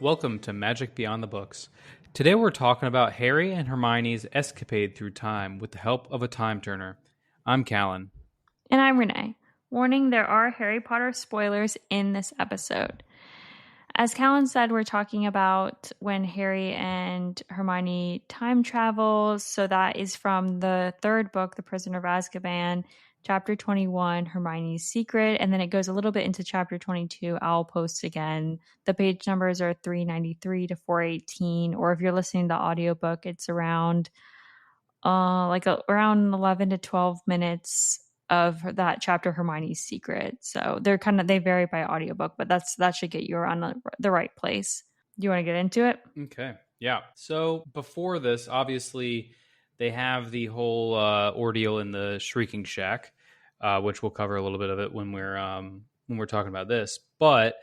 Welcome to Magic Beyond the Books. Today we're talking about Harry and Hermione's escapade through time with the help of a time turner. I'm Callan. And I'm Renee. Warning, there are Harry Potter spoilers in this episode. As Callan said, we're talking about when Harry and Hermione time travel. So that is from the third book, The Prisoner of Azkaban, chapter 21, Hermione's Secret. And then it goes a little bit into chapter 22. I'll post again. The page numbers are 393 to 418. Or if you're listening to the audiobook, it's around around 11 to 12 minutes of that chapter, Hermione's Secret. So they vary by audiobook, but that should get you around the right place. Do you want to get into it? Okay. Yeah. So before this, obviously, they have the whole ordeal in the Shrieking Shack, which we'll cover a little bit of it when we're talking about this. But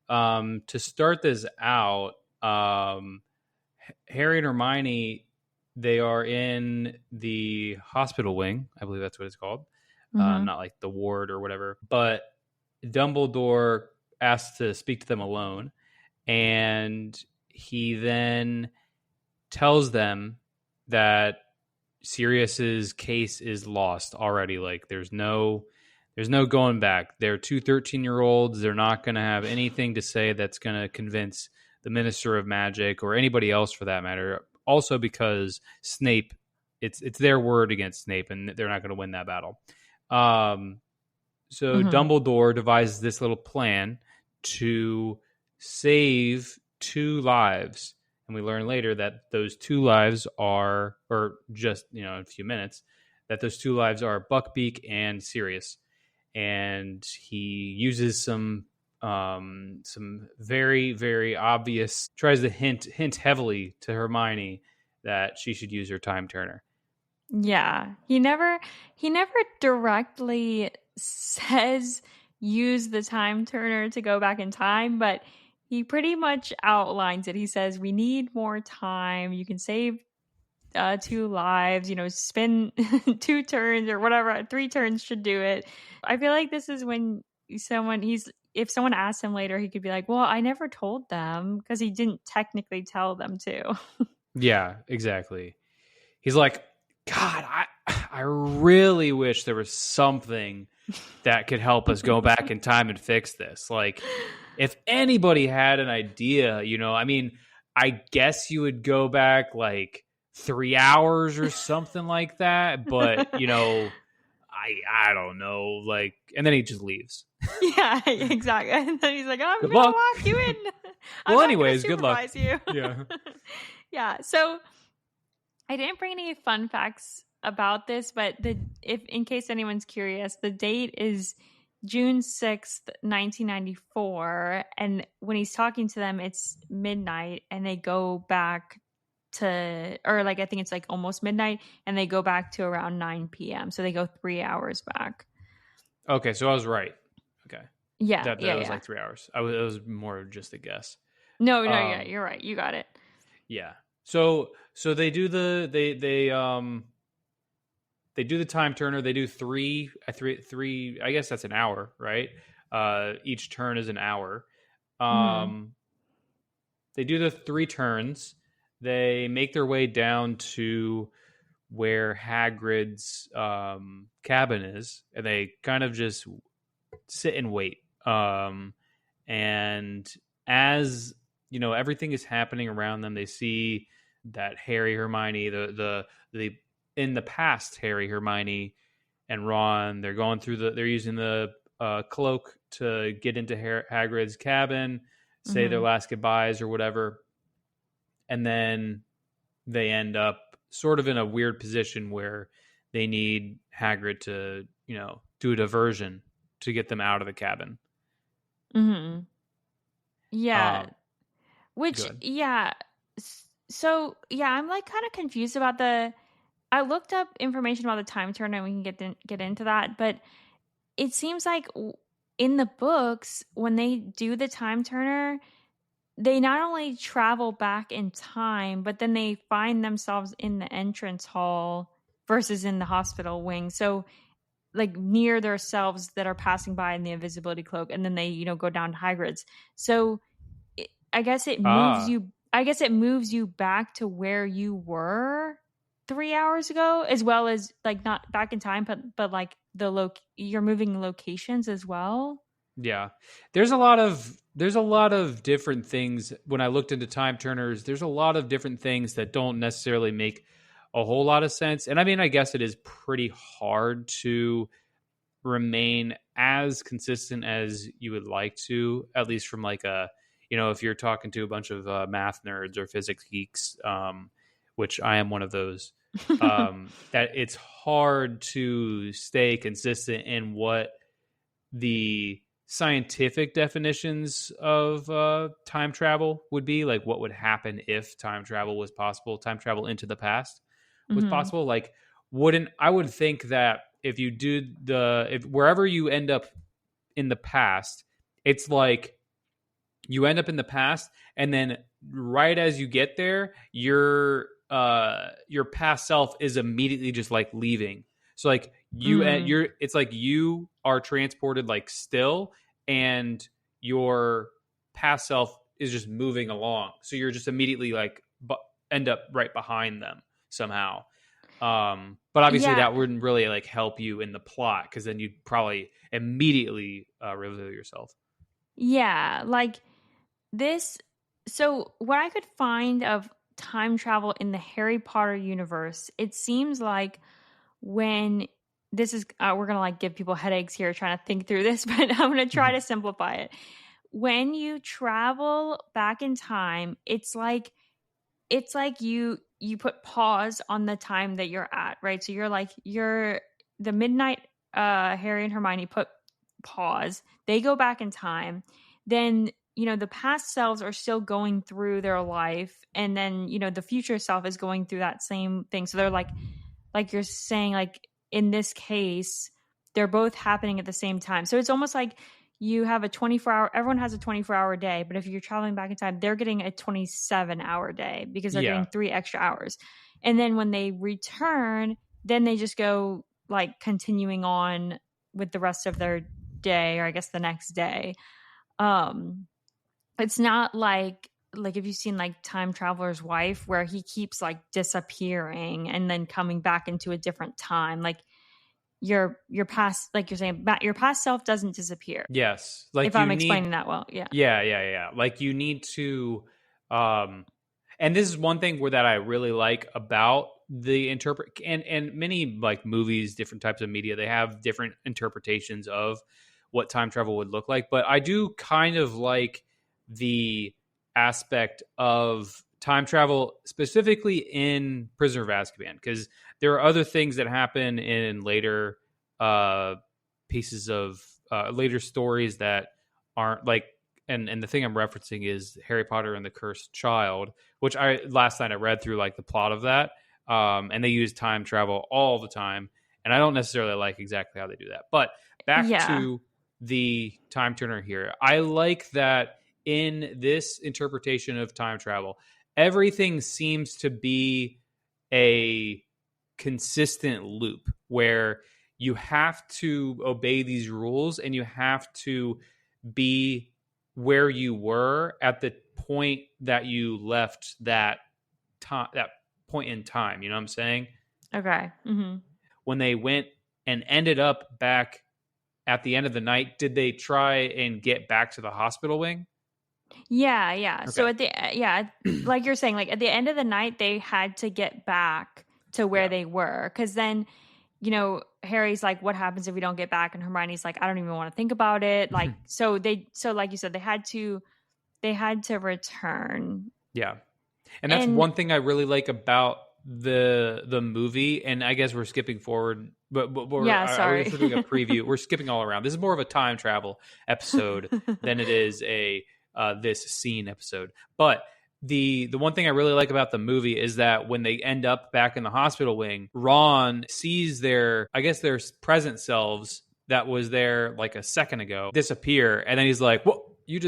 to start this out, Harry and Hermione, they are in the hospital wing. I believe that's what it's called. Not like the ward or whatever. But Dumbledore asks to speak to them alone. And he then tells them that Sirius's case is lost already. Like there's no going back. They're two 13-year-olds. They're not going to have anything to say that's going to convince the Minister of Magic or anybody else for that matter. Also because Snape, it's their word against Snape, and they're not going to win that battle. So Dumbledore devises this little plan to save 2 lives. And we learn later that those 2 lives are, or just, in a few minutes, that those 2 lives are Buckbeak and Sirius. And he uses some very, very obvious, tries to hint heavily to Hermione that she should use her time turner. Yeah. He never directly says use the time turner to go back in time, but he pretty much outlines it. He says, we need more time. You can save 2 lives, spin 2 turns or whatever. 3 turns should do it. I feel like this is when if someone asked him later, he could be like, well, I never told them, because he didn't technically tell them to. Yeah, exactly. He's like, God, I really wish there was something that could help us go back in time and fix this. Like, if anybody had an idea, I guess you would go back like 3 hours or something like that. But, I don't know. Like, and then he just leaves. Yeah, exactly. And then he's like, I'm good gonna luck. walk you in. Well, anyways, good luck. You. Yeah. Yeah. So I didn't bring any fun facts about this, but in case anyone's curious, the date is June 6th, 1994. And when he's talking to them, it's midnight, and they go back I think it's like almost midnight, and they go back to around 9 p.m. So they go 3 hours back. Okay, so I was right. Okay. Yeah. That was like 3 hours. It was more of just a guess. No, yeah, you're right. You got it. Yeah. So they do the they do the time turner. They do three. I guess that's an hour, right? Each turn is an hour. They do the 3 turns. They make their way down to where Hagrid's cabin is, and they kind of just sit and wait. And as everything is happening around them, they see that Harry, Hermione, the in the past, Harry, Hermione, and Ron, they're going through they're using the cloak to get into Hagrid's cabin, say their last goodbyes or whatever. And then they end up sort of in a weird position where they need Hagrid to, do a diversion to get them out of the cabin. Mm-hmm. Yeah. Yeah. So, yeah, I'm like kind of confused about I looked up information about the time turner, and we can get into that. But it seems like in the books, when they do the time turner, they not only travel back in time, but then they find themselves in the entrance hall versus in the hospital wing. So like near themselves that are passing by in the invisibility cloak, and then they, go down to Hagrid's. So I guess it moves you back to where you were 3 hours ago, as well as like not back in time, but like you're moving locations as well. Yeah. There's a lot of different things. When I looked into time turners, there's a lot of different things that don't necessarily make a whole lot of sense. And I mean, I guess it is pretty hard to remain as consistent as you would like to, at least from like if you're talking to a bunch of math nerds or physics geeks, which I am one of those, that it's hard to stay consistent in what the scientific definitions of time travel would be, like what would happen if time travel was possible, time travel into the past was possible. Like, I would think that if you do if wherever you end up in the past, it's like you end up in the past, and then right as you get there, your past self is immediately just like leaving. So like it's like you are transported like still, and your past self is just moving along. So you're just immediately like end up right behind them somehow. But obviously that wouldn't really like help you in the plot, because then you'd probably immediately reveal yourself. Yeah, like this. So what I could find of time travel in the Harry Potter universe, it seems like when this is, we're going to like give people headaches here trying to think through this, but I'm going to try to simplify it. When you travel back in time, it's like you put pause on the time that you're at, right? So you're the midnight, Harry and Hermione put pause. They go back in time. Then, the past selves are still going through their life. And then, the future self is going through that same thing. So they're like you're saying, like in this case, they're both happening at the same time. So it's almost like you have a 24-hour, everyone has a 24-hour day, but if you're traveling back in time, they're getting a 27-hour day because they're getting 3 extra hours. And then when they return, then they just go like continuing on with the rest of their day, or I guess the next day. It's not like if you've seen like Time Traveler's Wife, where he keeps like disappearing and then coming back into a different time. Like your past, like you're saying, your past self doesn't disappear. Yes. Like if I'm explaining that well. Yeah. Yeah. Like you need to, and this is one thing that I really like about the and many like movies, different types of media, they have different interpretations of what time travel would look like. But I do kind of like the aspect of time travel specifically in Prisoner of Azkaban, because there are other things that happen in later pieces of later stories that aren't like, and the thing I'm referencing is Harry Potter and the Cursed Child, which last night I read through like the plot of that, and they use time travel all the time, and I don't necessarily like exactly how they do that. But back to the time turner here, I like that in this interpretation of time travel, everything seems to be a consistent loop where you have to obey these rules and you have to be where you were at the point that you left that point in time. You know what I'm saying? Okay. Mm-hmm. When they went and ended up back at the end of the night, did they try and get back to the hospital wing? Yeah. Okay. So like you're saying, like at the end of the night, they had to get back to where they were, because then, Harry's like, what happens if we don't get back? And Hermione's like, I don't even want to think about it. Like, so like you said, they had to return. Yeah. And that's one thing I really like about the movie. And I guess we're skipping forward, but sorry. We're doing a preview. We're skipping all around. This is more of a time travel episode than it is a this scene episode. But the one thing I really like about the movie is that when they end up back in the hospital wing, Ron sees their present selves that was there like a second ago disappear, and then he's like, "Well, you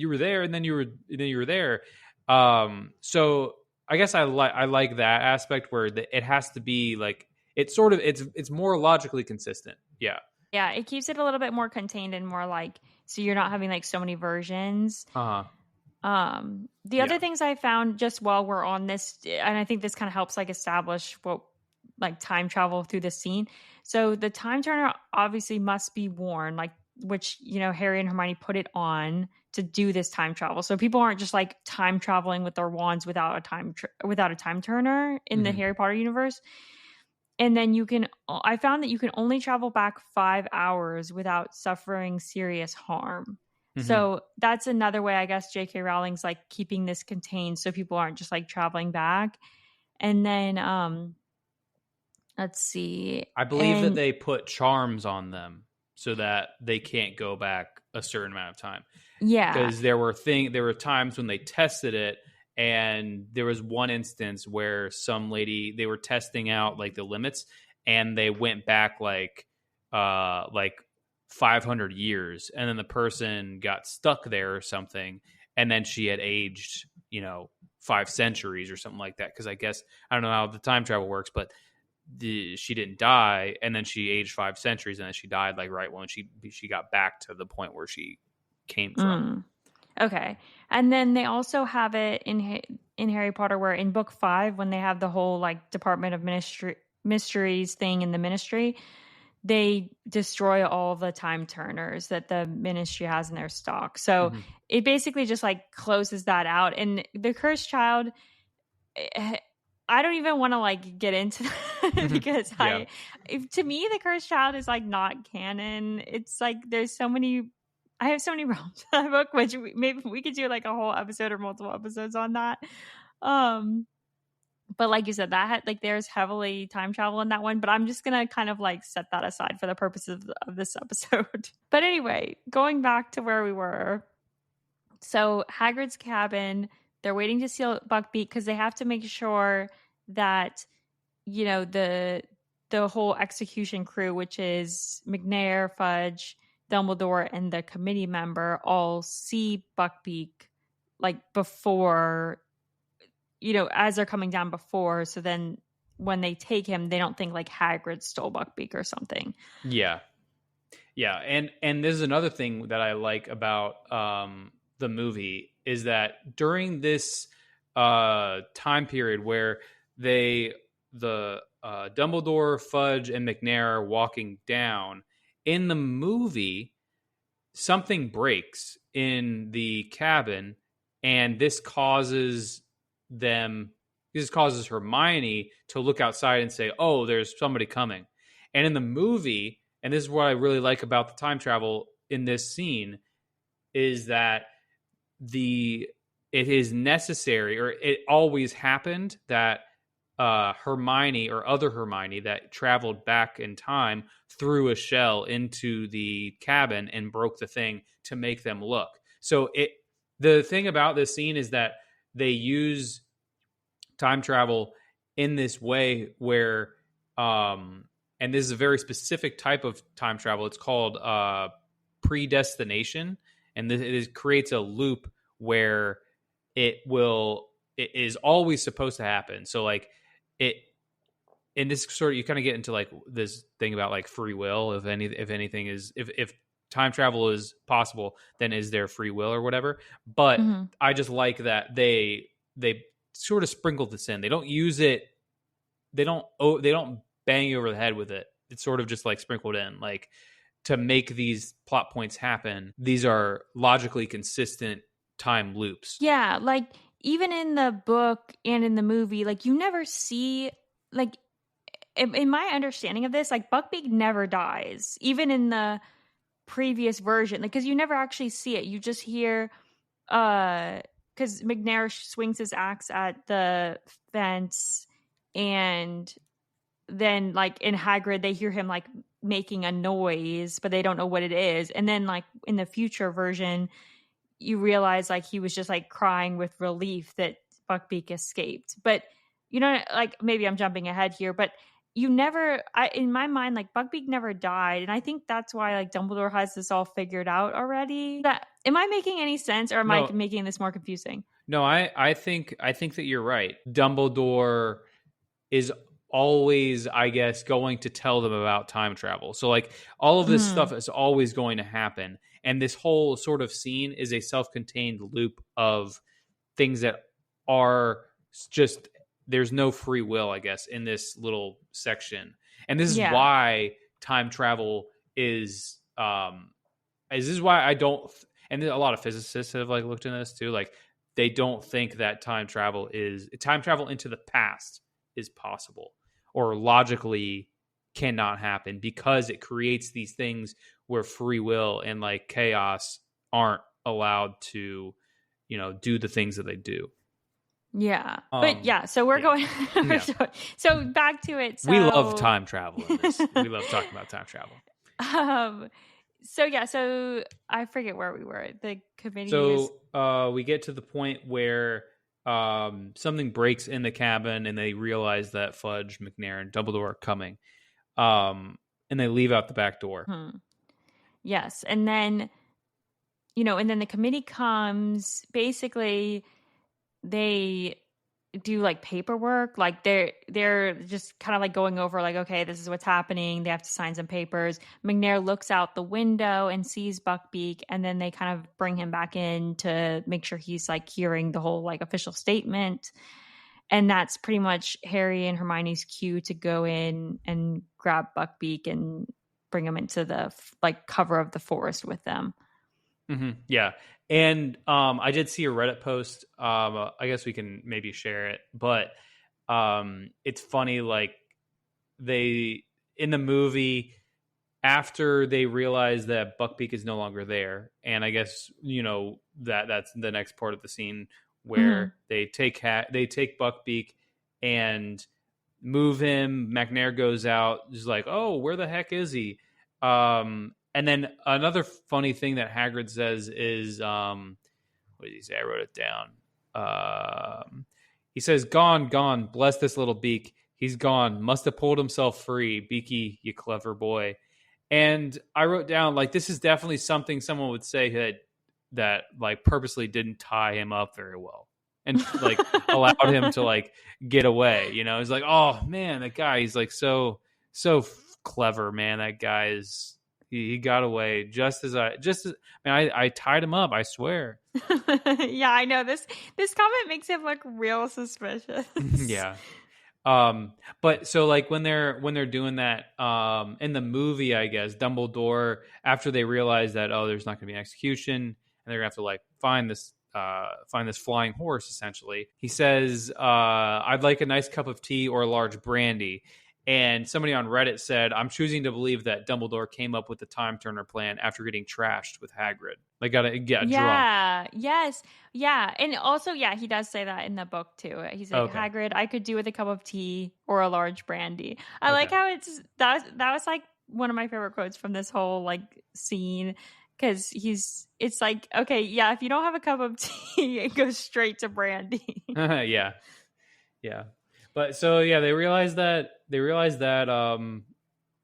were there, and then you were there." So I guess I like that aspect where it has to be like it's more logically consistent. Yeah. Yeah, it keeps it a little bit more contained and more like, so you're not having like so many versions. The other things I found just while we're on this, and I think this kind of helps like establish what like time travel through the scene. So the time turner obviously must be worn, like which, you know, Harry and Hermione put it on to do this time travel. So people aren't just like time traveling with their wands without a time turner in the Harry Potter universe. And then I found that you can only travel back 5 hours without suffering serious harm. So that's another way, I guess, J.K. Rowling's like keeping this contained so people aren't just like traveling back. And then, let's see. I believe that they put charms on them so that they can't go back a certain amount of time. Yeah. Because there were times when they tested it, and there was one instance where some lady, they were testing out like the limits, and they went back like 500 years, and then the person got stuck there or something, and then she had aged, 5 centuries or something like that. Because I guess, I don't know how the time travel works, but she didn't die, and then she aged 5 centuries, and then she died like right when she got back to the point where she came from. Okay. And then they also have it in Harry Potter where in book 5, when they have the whole like Department of Mysteries thing in the Ministry, they destroy all the time turners that the Ministry has in their stock. So it basically just like closes that out. And the Cursed Child, I don't even want to like get into that because to me, the Cursed Child is like not canon. It's like I have so many problems with that book, which maybe we could do like a whole episode or multiple episodes on that. But like you said, there's heavily time travel in that one, but I'm just going to kind of like set that aside for the purposes of this episode. But anyway, going back to where we were. So Hagrid's cabin, they're waiting to seal Buckbeak because they have to make sure that, you know, the whole execution crew, which is McNair, Fudge, Dumbledore, and the committee member all see Buckbeak like before, you know, as they're coming down before. So then when they take him, they don't think like Hagrid stole Buckbeak or something. Yeah. Yeah. And this is another thing that I like about the movie is that during this time period where Dumbledore, Fudge, and McNair are walking down, in the movie, something breaks in the cabin, and this causes Hermione to look outside and say, "Oh, there's somebody coming." And in the movie, and this is what I really like about the time travel in this scene, is that it is necessary, or it always happened, that Hermione or other Hermione that traveled back in time threw a shell into the cabin and broke the thing to make them look. So the thing about this scene is that they use time travel in this way where, and this is a very specific type of time travel. It's called predestination, and it creates a loop where it is always supposed to happen. So like and this sort of, you kind of get into like this thing about like free will. If anything is, if time travel is possible, then is there free will or whatever? But I just like that they sort of sprinkled this in. They don't use it. They don't bang you over the head with it. It's sort of just like sprinkled in, like to make these plot points happen. These are logically consistent time loops. Yeah, like even in the book and in the movie, like you never see, like in my understanding of this, like Buckbeak never dies, even in the previous version, like because you never actually see it. You just hear, because McNair swings his axe at the fence, and then like in Hagrid, they hear him like making a noise, but they don't know what it is. And then like in the future version, you realize like he was just like crying with relief that Buckbeak escaped. But you know, like maybe I'm jumping ahead here, but you never, in my mind, like Buckbeak never died. And I think that's why like Dumbledore has this all figured out already. Am I making any sense, or am I making this more confusing? No, I think that you're right. Dumbledore is always, I guess, going to tell them about time travel. So like all of this stuff is always going to happen. And this whole sort of scene is a self-contained loop of things that are just, there's no free will, I guess, in this little section. And this is why time travel is this is why I don't, and a lot of physicists have like looked into this too, like they don't think that time travel into the past is possible or logically cannot happen, because it creates these things where free will and like chaos aren't allowed to, do the things that they do. Yeah. But yeah, so we're going so back to it. So we love time travel in this. We love talking about time travel. So I forget where we were. The committee we get to the point where something breaks in the cabin and they realize that Fudge, McNair, and Dumbledore are coming. And they leave out the back door. Yes. And then, and then the committee comes, basically they do like paperwork, like they're just kind of like going over like, okay, this is what's happening. They have to sign some papers. McNair looks out the window and sees Buckbeak, and then they kind of bring him back in to make sure he's like hearing the whole like official statement. And that's pretty much Harry and Hermione's cue to go in and grab Buckbeak and bring him into the like cover of the forest with them. Yeah. And I did see a Reddit post. I guess we can maybe share it, but it's funny. Like in the movie, after they realize that Buckbeak is no longer there, and I guess that's the next part of the scene where they take Buckbeak and move him. McNair goes out, just like, oh, where the heck is he? And then another funny thing that Hagrid says is, what did he say? I wrote it down. He says, "Gone, gone. Bless this little beak. He's gone. Must have pulled himself free. Beaky, you clever boy." And I wrote down, like, this is definitely something someone would say that like purposely didn't tie him up very well and like allowed him to like get away. He's like, oh man, that guy, he's like so clever, man. That guy is. He got away I tied him up, I swear. Yeah, I know. This comment makes him look real suspicious. Yeah. But so like when they're doing that, in the movie, I guess Dumbledore, after they realize that, oh, there's not gonna be an execution and they're gonna have to like find this flying horse, essentially. He says, I'd like a nice cup of tea or a large brandy. And somebody on Reddit said, I'm choosing to believe that Dumbledore came up with the time turner plan after getting trashed with Hagrid. Like, gotta get drunk. Yes. Yeah. And also, he does say that in the book too. He's like, okay. Hagrid, I could do with a cup of tea or a large brandy. I like how that was like one of my favorite quotes from this whole like scene. Because it's like, okay, if you don't have a cup of tea, it goes straight to brandy. Yeah. But so they realize that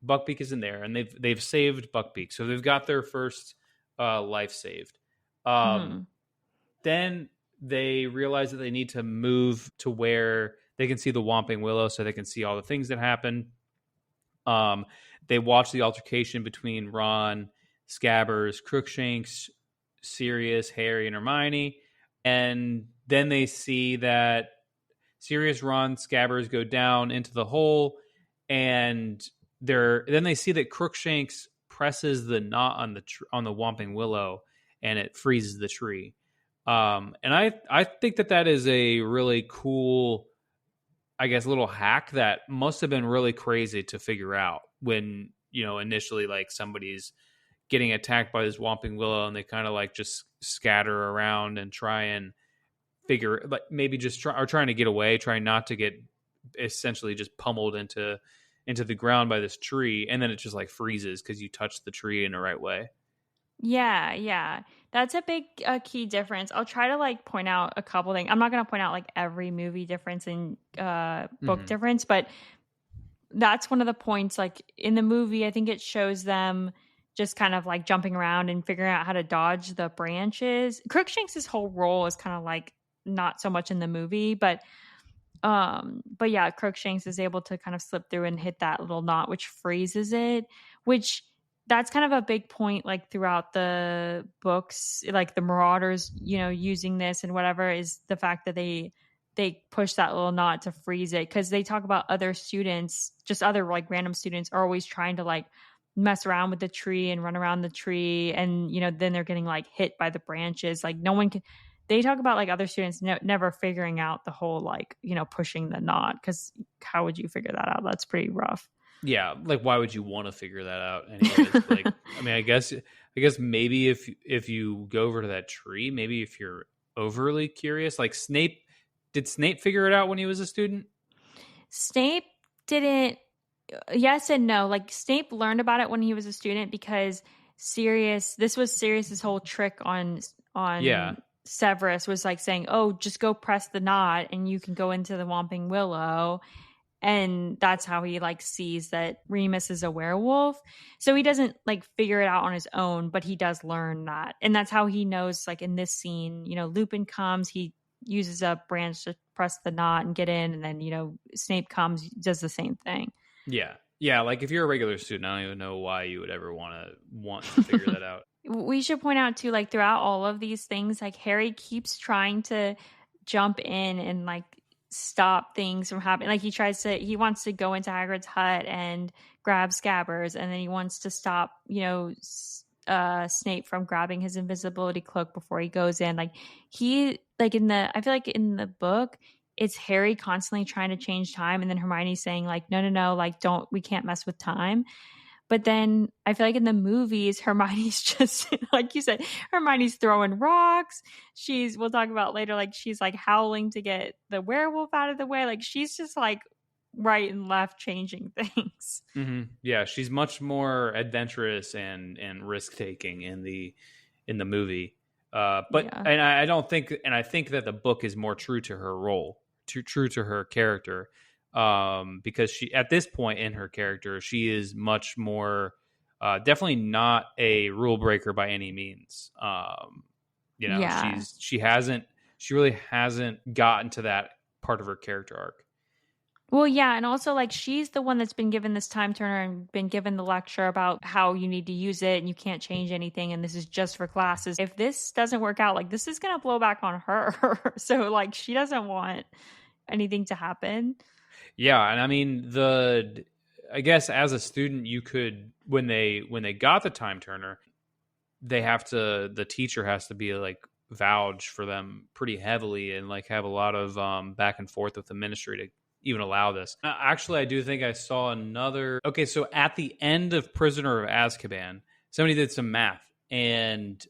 Buckbeak isn't there, and they've saved Buckbeak, so they've got their first life saved. Then they realize that they need to move to where they can see the Whomping Willow, so they can see all the things that happen. They watch the altercation between Ron, Scabbers, Crookshanks, Sirius, Harry, and Hermione, and then they see that Sirius, Ron, Scabbers go down into the hole, and then they see that Crookshanks presses the knot on the Whomping Willow, and it freezes the tree. And I think that is a really cool, I guess, little hack that must have been really crazy to figure out when initially like somebody's getting attacked by this Whomping Willow, and they kind of like just scatter around and try and figure, like maybe just trying to get away, trying not to get essentially just pummeled into the ground by this tree, and then it just like freezes because you touched the tree in the right way. Yeah, that's a big key difference. I'll try to like point out a couple things. I'm not going to point out like every movie difference and book difference, but that's one of the points. Like in the movie, I think it shows them just kind of like jumping around and figuring out how to dodge the branches. Crookshanks' whole role is kind of like not so much in the movie, but But yeah, Crookshanks is able to kind of slip through and hit that little knot, which freezes it, which that's kind of a big point, like throughout the books, like the Marauders, using this and whatever, is the fact that they push that little knot to freeze it. Cause they talk about other students, just other like random students are always trying to like mess around with the tree and run around the tree. And, then they're getting like hit by the branches. Like no one can, they talk about like other students never figuring out the whole like pushing the knot, because how would you figure that out? That's pretty rough. Yeah, like why would you want to figure that out anyways? Like, I mean, I guess maybe if you go over to that tree, maybe if you're overly curious, like did Snape figure it out when he was a student? Snape didn't. Yes and no. Like Snape learned about it when he was a student because this was Sirius's whole trick on Yeah. Severus was like saying, "Oh, just go press the knot and you can go into the Whomping Willow." And that's how he like sees that Remus is a werewolf. So he doesn't like figure it out on his own, but he does learn that. And that's how he knows, like in this scene, Lupin comes, he uses a branch to press the knot and get in. And then, Snape comes, does the same thing. Yeah. Yeah. Like if you're a regular student, I don't even know why you would ever want to figure that out. We should point out too, like throughout all of these things, like Harry keeps trying to jump in and like stop things from happening. Like he wants to go into Hagrid's hut and grab Scabbers, and then he wants to stop, Snape from grabbing his invisibility cloak before he goes in. Like I feel like in the book, it's Harry constantly trying to change time, and then Hermione saying like, no, like we can't mess with time. But then I feel like in the movies, Hermione's just, like you said, Hermione's throwing rocks. We'll talk about later, like she's like howling to get the werewolf out of the way. Like she's just like right and left changing things. Mm-hmm. Yeah, she's much more adventurous and risk-taking in the movie. And I don't think, and I think that the book is more true to her role, true to her character. Because she, at this point in her character, she is much more definitely not a rule breaker by any means. She really hasn't gotten to that part of her character arc. Well, yeah, and also like she's the one that's been given this time turner and been given the lecture about how you need to use it and you can't change anything and this is just for classes. If this doesn't work out, like this is going to blow back on her. So like she doesn't want anything to happen. Yeah, and I mean I guess as a student you could, when they got the time turner, the teacher has to be like vouch for them pretty heavily and like have a lot of back and forth with the ministry to even allow this. Actually, I do think I saw another. Okay, so at the end of Prisoner of Azkaban, somebody did some math and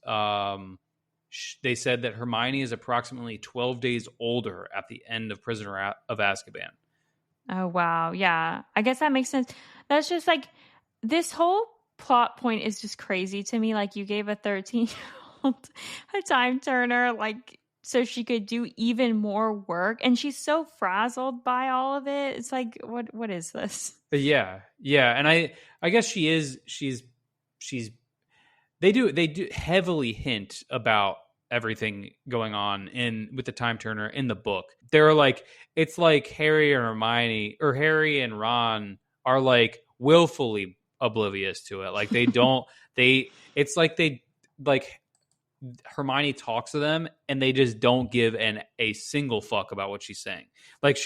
they said that Hermione is approximately 12 days older at the end of Prisoner of Azkaban. Oh, wow. Yeah. I guess that makes sense. That's just like, this whole plot point is just crazy to me. Like you gave a 13-year-old a time turner, like, so she could do even more work. And she's so frazzled by all of it. It's like, what is this? Yeah. Yeah. And I guess they do heavily hint about everything going on with the time turner in the book. They're like, it's like Harry and Hermione, or Harry and Ron are like willfully oblivious to it. Like it's like Hermione talks to them and they just don't give a single fuck about what she's saying. Like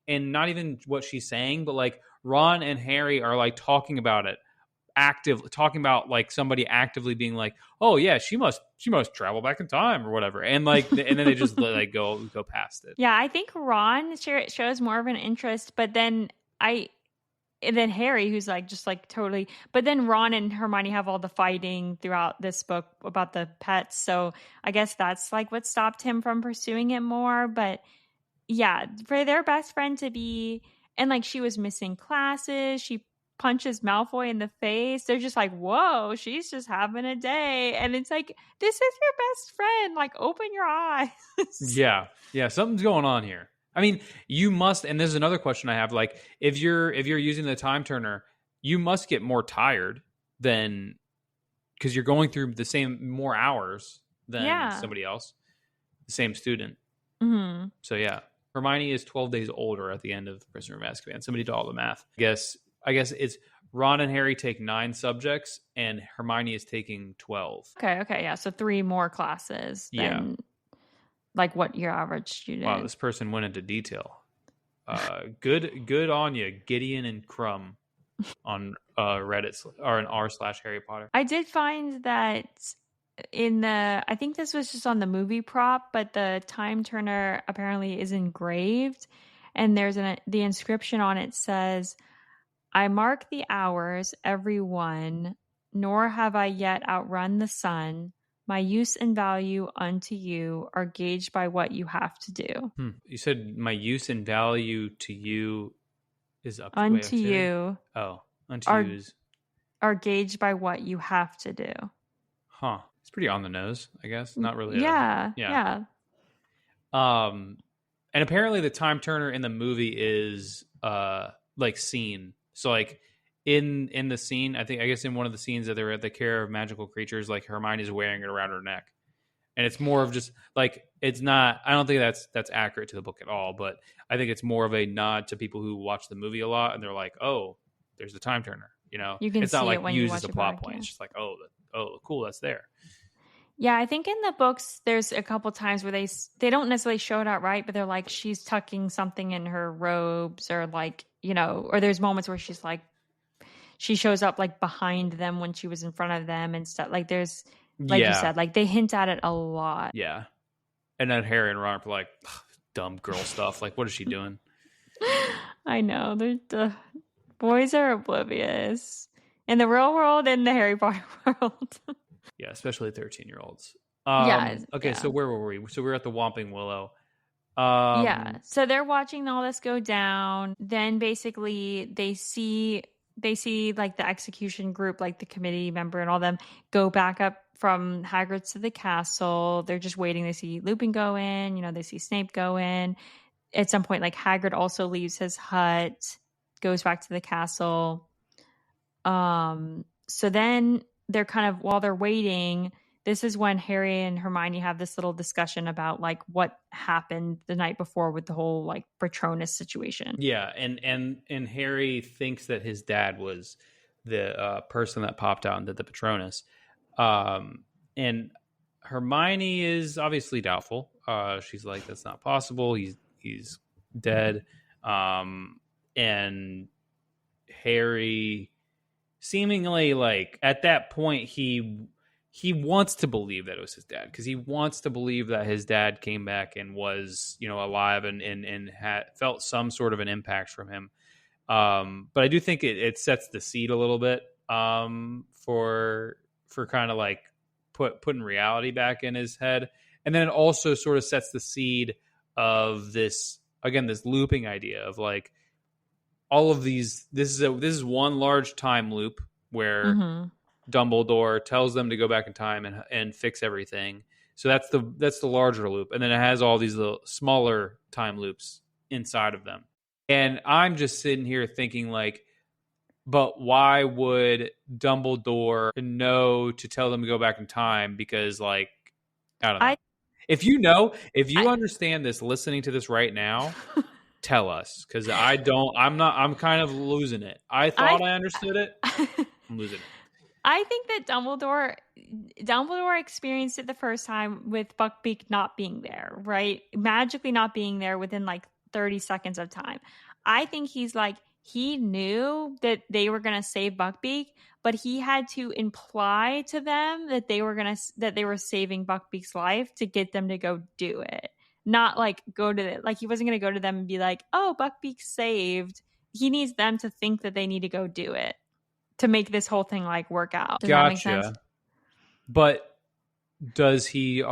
and not even what she's saying, but like Ron and Harry are like talking about it, talking about like somebody actively being like, oh yeah, she must travel back in time or whatever, and like and then they just like go past it. Yeah, I think Ron shows more of an interest, but then Harry, who's like just like totally, but then Ron and Hermione have all the fighting throughout this book about the pets, so I guess that's like what stopped him from pursuing it more. But yeah, for their best friend to be, and like she was missing classes, she punches Malfoy in the face. They're just like, whoa, she's just having a day. And it's like, this is your best friend. Like, open your eyes. Yeah. Something's going on here. I mean, you must, and this is another question I have. Like, if you're using the time turner, you must get more tired than, because you're going through more hours than somebody else, the same student. Mm-hmm. So yeah, Hermione is 12 days older at the end of Prisoner of Azkaban. Somebody did all the math. I guess it's Ron and Harry take 9 subjects, and Hermione is taking 12. Okay, yeah. So 3 more classes than like what your average student. Wow, this person went into detail. Good on you, Gideon and Crumb on Reddit or an r/Harry Potter. I did find that I think this was just on the movie prop, but the time turner apparently is engraved, and there's the inscription on it says, "I mark the hours, every one, nor have I yet outrun the sun. My use and value unto you are gauged by what you have to do." You said my use and value to you is up unto you. Oh, unto you is are gauged by what you have to do. Huh. It's pretty on the nose, I guess. Not really. Yeah. And apparently the time turner in the movie is like seen. So like in the scene, I guess in one of the scenes that they're at the care of magical creatures, like Hermione's wearing it around her neck. And it's more of just like, it's not, I don't think that's accurate to the book at all, but I think it's more of a nod to people who watch the movie a lot and they're like, oh, there's the time turner. You can it's see not like it when used you as a watch plot back, point. yeah. It's just like, oh, cool, that's there. Yeah, I think in the books there's a couple times where they don't necessarily show it out right, but they're like she's tucking something in her robes, or like, or there's moments where she's like she shows up like behind them when she was in front of them and stuff. Like there's like you said, like they hint at it a lot. Yeah. And then Harry and Ron are like, dumb girl stuff. Like, what is she doing? I know. The boys are oblivious. In the real world and the Harry Potter world. Yeah, especially 13-year-olds. Okay, so where were we? So we were at the Whomping Willow. So they're watching all this go down. Then basically they see like the execution group, like the committee member and all them, go back up from Hagrid's to the castle. They're just waiting. They see Lupin go in. They see Snape go in. At some point, like Hagrid also leaves his hut, goes back to the castle. So then they're kind of, while they're waiting, this is when Harry and Hermione have this little discussion about like what happened the night before with the whole like Patronus situation. Yeah, and Harry thinks that his dad was the person that popped out and did the Patronus. And Hermione is obviously doubtful. She's like, that's not possible. He's dead. And Harry seemingly, like, at that point he wants to believe that it was his dad, because he wants to believe that his dad came back and was, alive and had felt some sort of an impact from him. But I do think it sets the seed a little bit for kind of like putting reality back in his head. And then it also sort of sets the seed of this looping idea of like all of these. This is one large time loop where Dumbledore tells them to go back in time and fix everything. So that's the larger loop. And then it has all these little smaller time loops inside of them. And I'm just sitting here thinking like, but why would Dumbledore know to tell them to go back in time? Because like, I don't know. If you understand this, listening to this right now, tell us. Because I'm kind of losing it. I thought I understood it. I'm losing it. I think that Dumbledore experienced it the first time with Buckbeak not being there, right? Magically not being there within like 30 seconds of time. I think he knew that they were going to save Buckbeak, but he had to imply to them that they were saving Buckbeak's life to get them to go do it. Not like he wasn't going to go to them and be like, "Oh, Buckbeak's saved." He needs them to think that they need to go do it to make this whole thing like work out. Does that make sense? But does he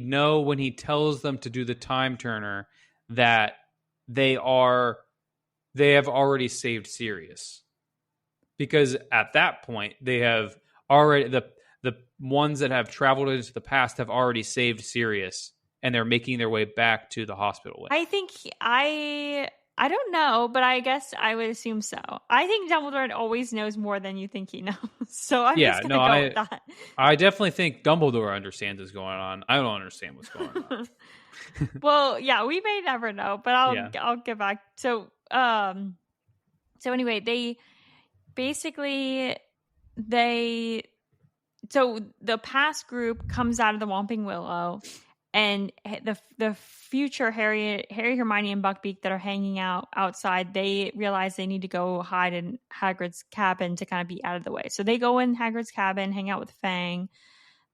know when he tells them to do the time turner that they have already saved Sirius? Because at that point they have already, the ones that have traveled into the past have already saved Sirius, and they're making their way back to the hospital. I think I don't know, but I guess I would assume so. I think Dumbledore always knows more than you think he knows. So I'm just going to go with that. I definitely think Dumbledore understands what's going on. I don't understand what's going on. Well, yeah, we may never know, but I'll get back. So anyway, so the past group comes out of the Whomping Willow, and the future Harry, Hermione, and Buckbeak that are hanging out outside, they realize they need to go hide in Hagrid's cabin to kind of be out of the way. So they go in Hagrid's cabin, hang out with Fang,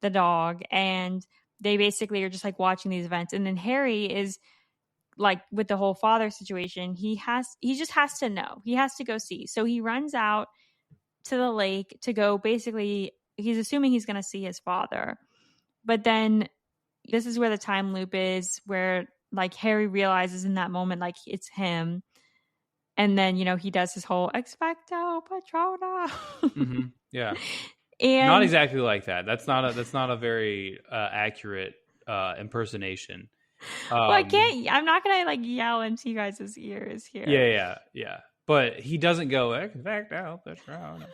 the dog, and they basically are just like watching these events. And then Harry is like, with the whole father situation, he just has to know. He has to go see. So he runs out to the lake to go, basically, he's assuming he's going to see his father. But then this is where the time loop is, where like Harry realizes in that moment, like, it's him. And then, he does his whole expecto patrona. Mm-hmm. Yeah. And not exactly like that. That's not a very accurate impersonation. Well, I'm not gonna like yell into you guys' ears here. Yeah. But he doesn't go expecto patrona.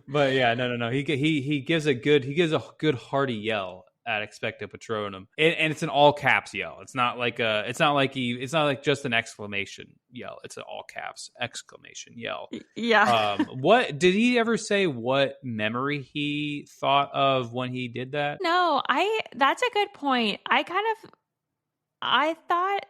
But yeah, no. He gives a good hearty yell at expecto patronum, and it's an all caps yell. It's not like just an exclamation yell. It's an all caps exclamation yell. Yeah. What did he ever say? What memory he thought of when he did that? No, that's a good point. I thought,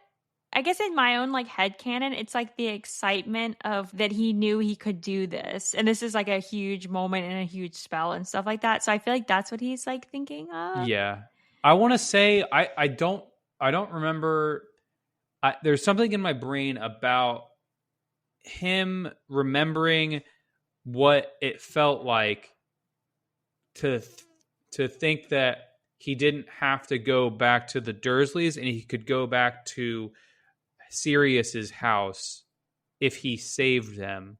I guess in my own like headcanon, it's like the excitement of that he knew he could do this. And this is like a huge moment and a huge spell and stuff like that. So I feel like that's what he's like thinking of. Yeah. I want to say, I don't remember. There's something in my brain about him remembering what it felt like to think that he didn't have to go back to the Dursleys and he could go back to Sirius's house if he saved him,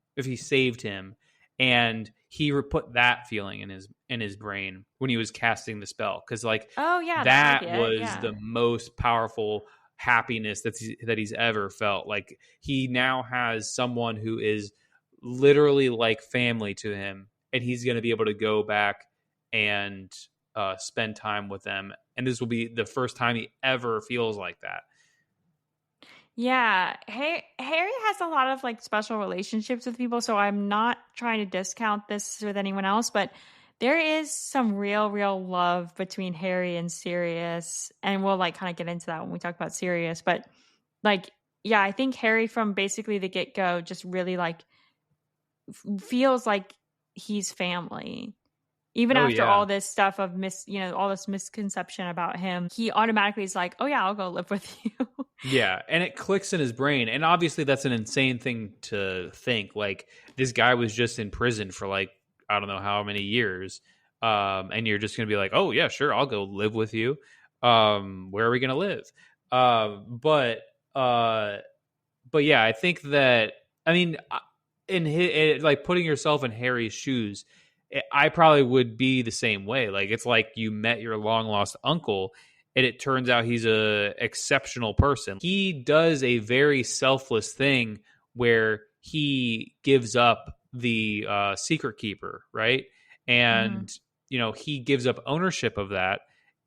and he put that feeling in his brain when he was casting the spell, because like, oh yeah, that was the most powerful happiness that he's ever felt. Like, he now has someone who is literally like family to him, and he's going to be able to go back and spend time with them, and this will be the first time he ever feels like that. Yeah, Harry has a lot of like special relationships with people, so I'm not trying to discount this with anyone else, but there is some real love between Harry and Sirius, and we'll like kind of get into that when we talk about Sirius. But like, yeah, I think Harry from basically the get-go just really like feels like he's family. Even after all this stuff of all this misconception about him, he automatically is like, oh yeah, I'll go live with you. Yeah, and it clicks in his brain. And obviously that's an insane thing to think. Like, this guy was just in prison for like, I don't know how many years. And you're just going to be like, oh yeah, sure, I'll go live with you. Where are we going to live? But yeah, I think that, I mean, like, putting yourself in Harry's shoes, I probably would be the same way. Like, it's like you met your long lost uncle, and it turns out he's a exceptional person. He does a very selfless thing where he gives up the secret keeper, right? And he gives up ownership of that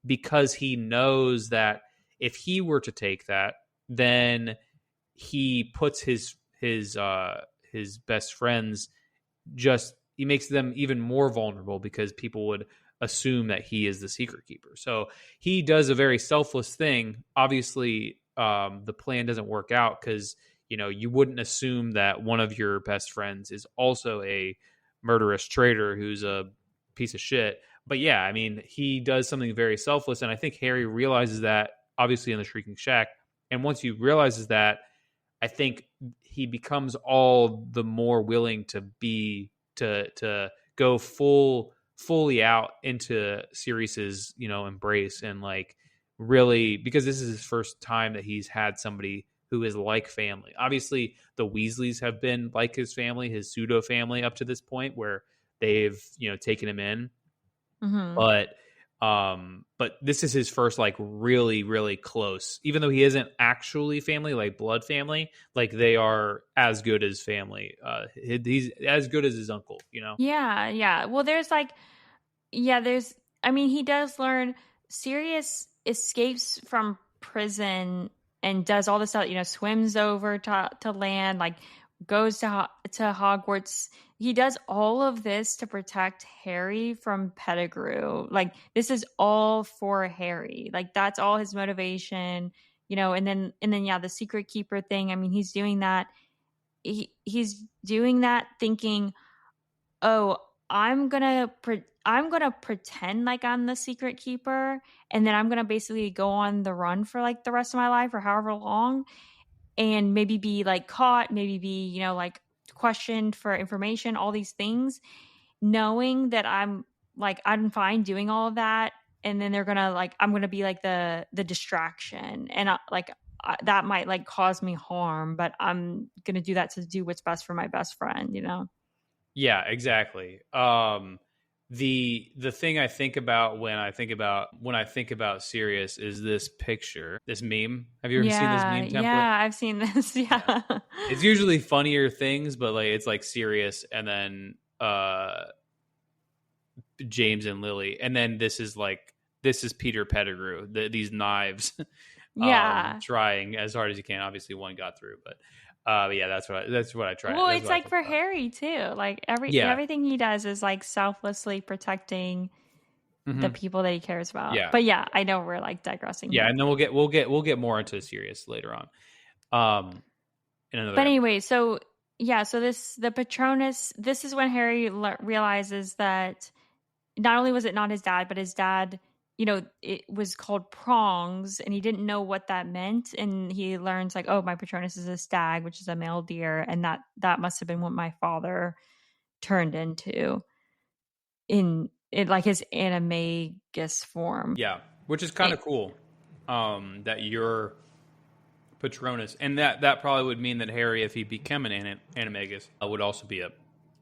because he knows that if he were to take that, then he puts his best friends, he makes them even more vulnerable, because people would assume that he is the secret keeper. So he does a very selfless thing. Obviously, the plan doesn't work out because, you wouldn't assume that one of your best friends is also a murderous traitor who's a piece of shit. But yeah, I mean, he does something very selfless. And I think Harry realizes that, obviously, in the Shrieking Shack. And once he realizes that, I think he becomes all the more willing to go fully out into Sirius's, embrace, and like, really, because this is his first time that he's had somebody who is like family. Obviously, the Weasleys have been like his family, his pseudo family, up to this point, where they've, taken him in. Mm-hmm. But this is his first, like, really close, even though he isn't actually family, like blood family, like they are as good as family. He's as good as his uncle, Yeah. Well, he does learn. Sirius escapes from prison and does all this stuff, swims over to land, like goes to Hogwarts. He does all of this to protect Harry from Pettigrew. Like, this is all for Harry. Like, that's all his motivation, and then yeah, the secret keeper thing. I mean, he's doing that. He's doing that thinking, oh, I'm gonna pretend like I'm the secret keeper, and then I'm gonna basically go on the run for like the rest of my life or however long, and maybe be like caught, maybe be like questioned for information, all these things, knowing that I'm fine doing all of that, and then they're gonna I'm gonna be like the distraction, and that might like cause me harm, but I'm gonna do that to do what's best for my best friend. Yeah, exactly. The thing I think about when I think about Sirius is this picture, this meme. Have you ever seen this meme template? Yeah, I've seen this. Yeah. It's usually funnier things, but like it's like Sirius and then James and Lily, and then this is Peter Pettigrew. These knives, Yeah, trying as hard as you can. Obviously, one got through, but yeah, that's what I try. Well, That's it's like for Harry too. Like everything he does is like selflessly protecting the people that he cares about. Yeah. But yeah, I know we're like digressing. Yeah, here. and then we'll get more into Sirius later on. But anyway, so yeah, so the Patronus. This is when Harry realizes that not only was it not his dad, but his dad, it was called prongs, and he didn't know what that meant. And he learns like, oh, my Patronus is a stag, which is a male deer, and that must have been what my father turned into in like his animagus form. Yeah, which is kind of cool. That you're Patronus, and that probably would mean that Harry, if he became an animagus, would also be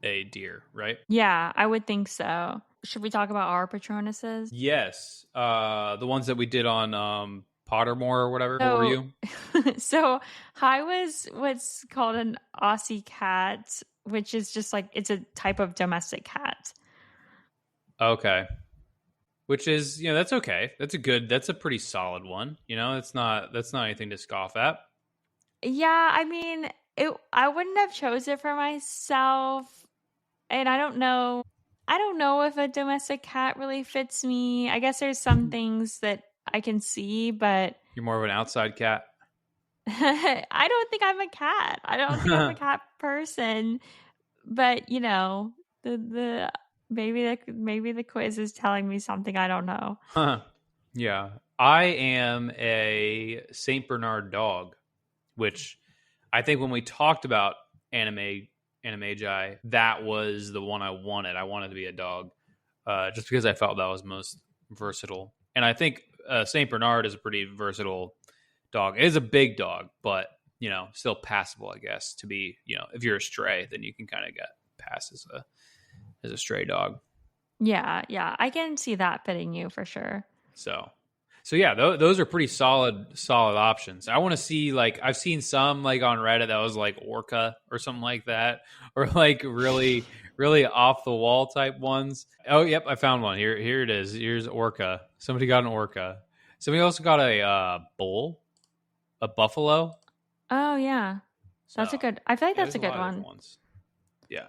a deer, right? Yeah, I would think so. Should we talk about our Patronuses? Yes, the ones that we did on Pottermore or whatever. What were you? So I was what's called an Aussie cat, which is just like it's a type of domestic cat. Okay. Which is, that's okay. That's a pretty solid one. That's not anything to scoff at. Yeah, I mean, I wouldn't have chose it for myself. And I don't know if a domestic cat really fits me. I guess there's some things that I can see, but you're more of an outside cat. I don't think I'm a cat. I don't think I'm a cat person. But the maybe the quiz is telling me something I don't know. Yeah, I am a Saint Bernard dog, which I think when we talked about Animagi, that was the one I wanted. I wanted to be a dog, just because I felt that was most versatile. And I think Saint Bernard is a pretty versatile dog. It is a big dog, but still passable, I guess. To be, if you're a stray, then you can kind of get past as a stray dog. Yeah, I can see that fitting you for sure. So yeah, those are pretty solid options. I want to see, like, I've seen some like on Reddit that was like Orca or something like that, or like really really off the wall type ones. Oh, yep, I found one. Here it is. Here's Orca. Somebody got an Orca. Somebody also got a bull, a buffalo. Oh yeah, that's a good. I feel like that's a good one. Yeah.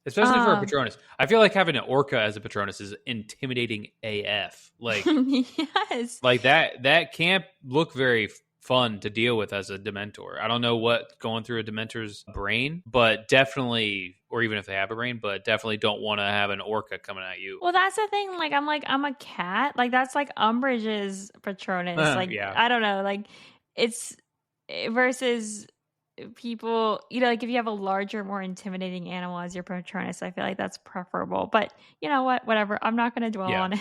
Especially for a Patronus. I feel like having an Orca as a Patronus is intimidating AF. Like, yes. Like that can't look very fun to deal with as a Dementor. I don't know what's going through a Dementor's brain, but definitely, or even if they have a brain, but definitely don't want to have an Orca coming at you. Well, that's the thing. Like, I'm a cat. Like, that's like Umbridge's Patronus. Like, yeah. I don't know. Like, it's versus people, like if you have a larger, more intimidating animal as your Patronus, I feel like that's preferable. But you know what? Whatever. I'm not going to dwell on it.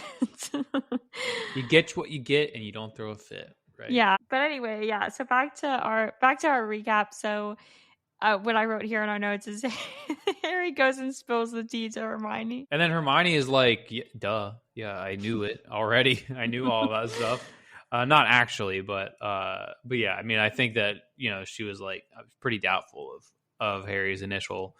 You get what you get, and you don't throw a fit, right? Yeah. But anyway, yeah. So back to our recap. So what I wrote here in our notes is Harry goes and spills the tea to Hermione, and then Hermione is like, "Duh, yeah, I knew it already. I knew all that stuff." Not actually, but yeah. I mean, I think that she was like, I was pretty doubtful of Harry's initial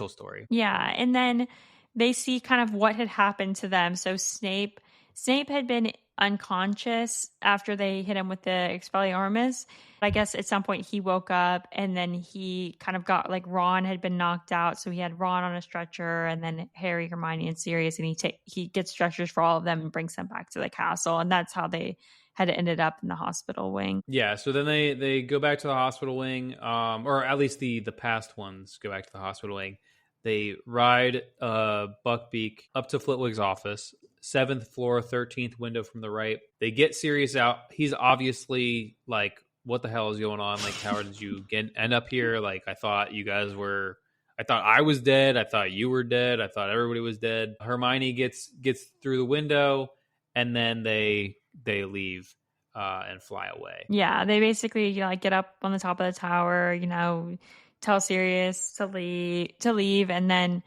story. Yeah, and then they see kind of what had happened to them. So Snape had been unconscious after they hit him with the Expelliarmus. I guess at some point he woke up, and then he kind of got like Ron had been knocked out, so he had Ron on a stretcher, and then Harry, Hermione, and Sirius, and he gets stretchers for all of them and brings them back to the castle, and that's how they had ended up in the hospital wing. Yeah, so then they go back to the hospital wing, or at least the past ones go back to the hospital wing. They ride Buckbeak up to Flitwig's office, 7th floor, 13th window from the right. They get Sirius out. He's obviously like, what the hell is going on? Like, how did you end up here? Like, I thought you guys were... I thought I was dead. I thought you were dead. I thought everybody was dead. Hermione gets through the window, and then they leave and fly away. Yeah, they basically like get up on the top of the tower, tell Sirius to leave, and then,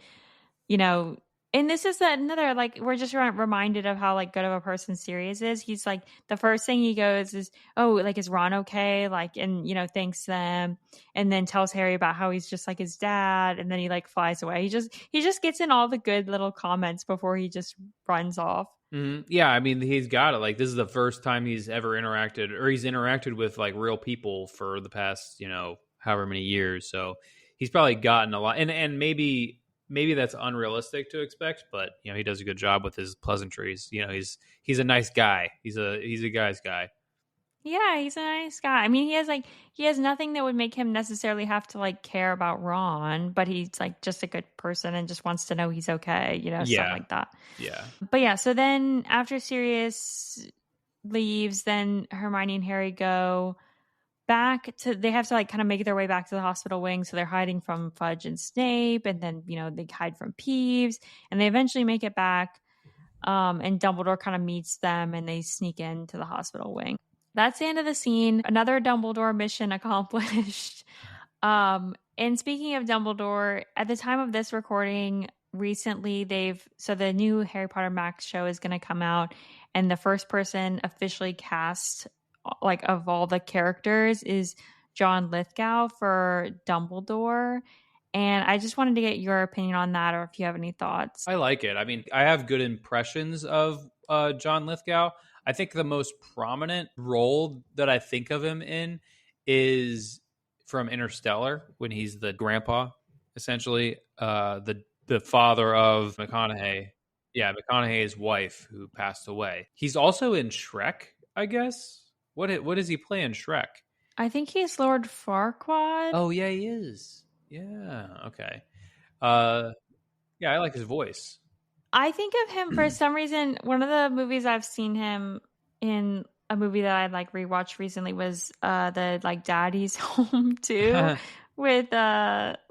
and this is another, like, we're just reminded of how like good of a person Sirius is. He's like, the first thing he goes is, oh, like, is Ron okay? Like, and thanks them, and then tells Harry about how he's just like his dad, and then he like flies away. He just gets in all the good little comments before he just runs off. Mm-hmm. Yeah, I mean, he's got it. Like, this is the first time he's ever interacted with like real people for the past, however many years. So he's probably gotten a lot, and maybe that's unrealistic to expect, but he does a good job with his pleasantries. He's a nice guy. He's a guy's guy. Yeah, he's a nice guy. I mean, he has nothing that would make him necessarily have to like care about Ron, but he's like just a good person and just wants to know he's okay, stuff like that. Yeah. But yeah, so then after Sirius leaves, then Hermione and Harry go back to, they have to like kind of make their way back to the hospital wing. So they're hiding from Fudge and Snape, and then, they hide from Peeves, and they eventually make it back. And Dumbledore kind of meets them, and they sneak into the hospital wing. That's the end of the scene. Another Dumbledore mission accomplished. And speaking of Dumbledore, at the time of this recording, recently the new Harry Potter Max show is going to come out, and the first person officially cast, like, of all the characters is John Lithgow for Dumbledore. And I just wanted to get your opinion on that, or if you have any thoughts. I like it. I mean, I have good impressions of John Lithgow. I think the most prominent role that I think of him in is from Interstellar, when he's the grandpa, essentially, the father of McConaughey. Yeah, McConaughey's wife who passed away. He's also in Shrek, I guess. What does he play in Shrek? I think he's Lord Farquaad. Oh yeah, he is. Yeah. Okay. Yeah, I like his voice. I think of him for some reason. One of the movies I've seen him in, a movie that I like rewatched recently, was the like Daddy's Home 2 with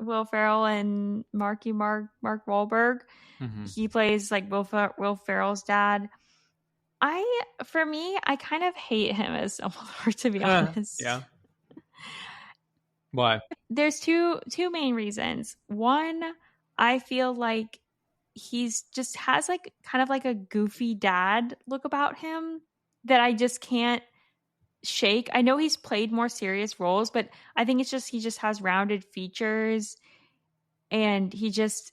Will Ferrell and Mark Wahlberg. Mm-hmm. He plays like Will Ferrell's dad. For me, I kind of hate him as Dumbledore, to be honest. Yeah. Why? There's two main reasons. One, I feel like he's just has like kind of like a goofy dad look about him that I just can't shake. I know he's played more serious roles, but I think it's just he just has rounded features, and he just,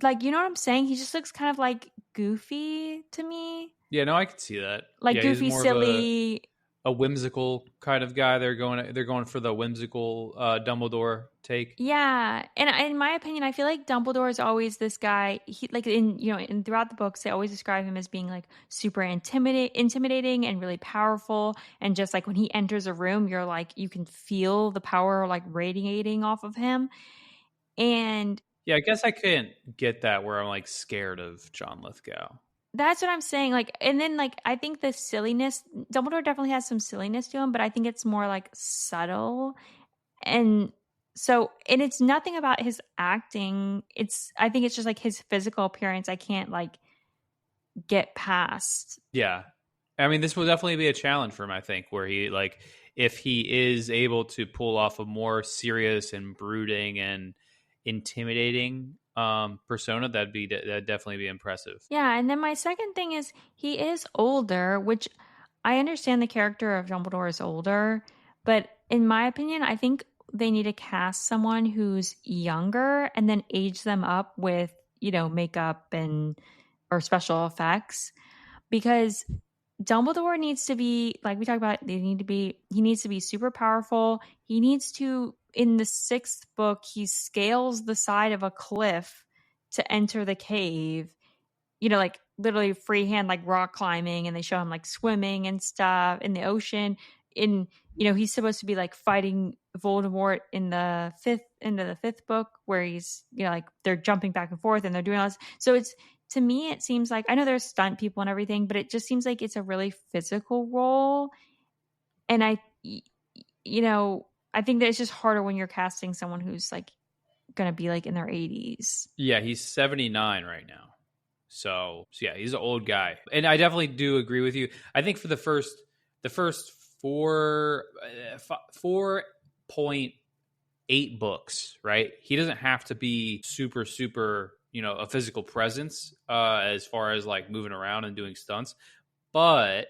like, you know what I'm saying? He just looks kind of like goofy to me. Yeah, no, I can see that. Like, goofy, silly, a whimsical kind of guy. They're going for the whimsical Dumbledore take. Yeah, and in my opinion, I feel like Dumbledore is always this guy. He, like, in throughout the books, they always describe him as being like super intimidating and really powerful. And just like when he enters a room, you're like, you can feel the power like radiating off of him. And yeah, I guess I couldn't get that where I'm like scared of John Lithgow. That's what I'm saying. Like, and then like, I think the silliness, Dumbledore definitely has some silliness to him, but I think it's more like subtle. And so, and it's nothing about his acting. I think it's just like his physical appearance. I can't like get past. Yeah. I mean, this will definitely be a challenge for him, I think, where he, like, if he is able to pull off a more serious and brooding and intimidating persona, that'd definitely be impressive. Yeah, and then my second thing is he is older, which I understand the character of Dumbledore is older, but in my opinion, I think they need to cast someone who's younger and then age them up with, makeup or special effects, because Dumbledore needs to be, like we talked about, he needs to be super powerful. He needs to, in the 6th book, he scales the side of a cliff to enter the cave, like literally freehand, like rock climbing, and they show him like swimming and stuff in the ocean. He's supposed to be like fighting Voldemort in the 5th book, where he's, like they're jumping back and forth and they're doing all this. So to me, it seems like, I know there's stunt people and everything, but it just seems like it's a really physical role. And I think that it's just harder when you're casting someone who's like going to be like in their 80s. Yeah, he's 79 right now. So yeah, he's an old guy. And I definitely do agree with you. I think for the first 4.8 books, right? He doesn't have to be super, a physical presence as far as like moving around and doing stunts. But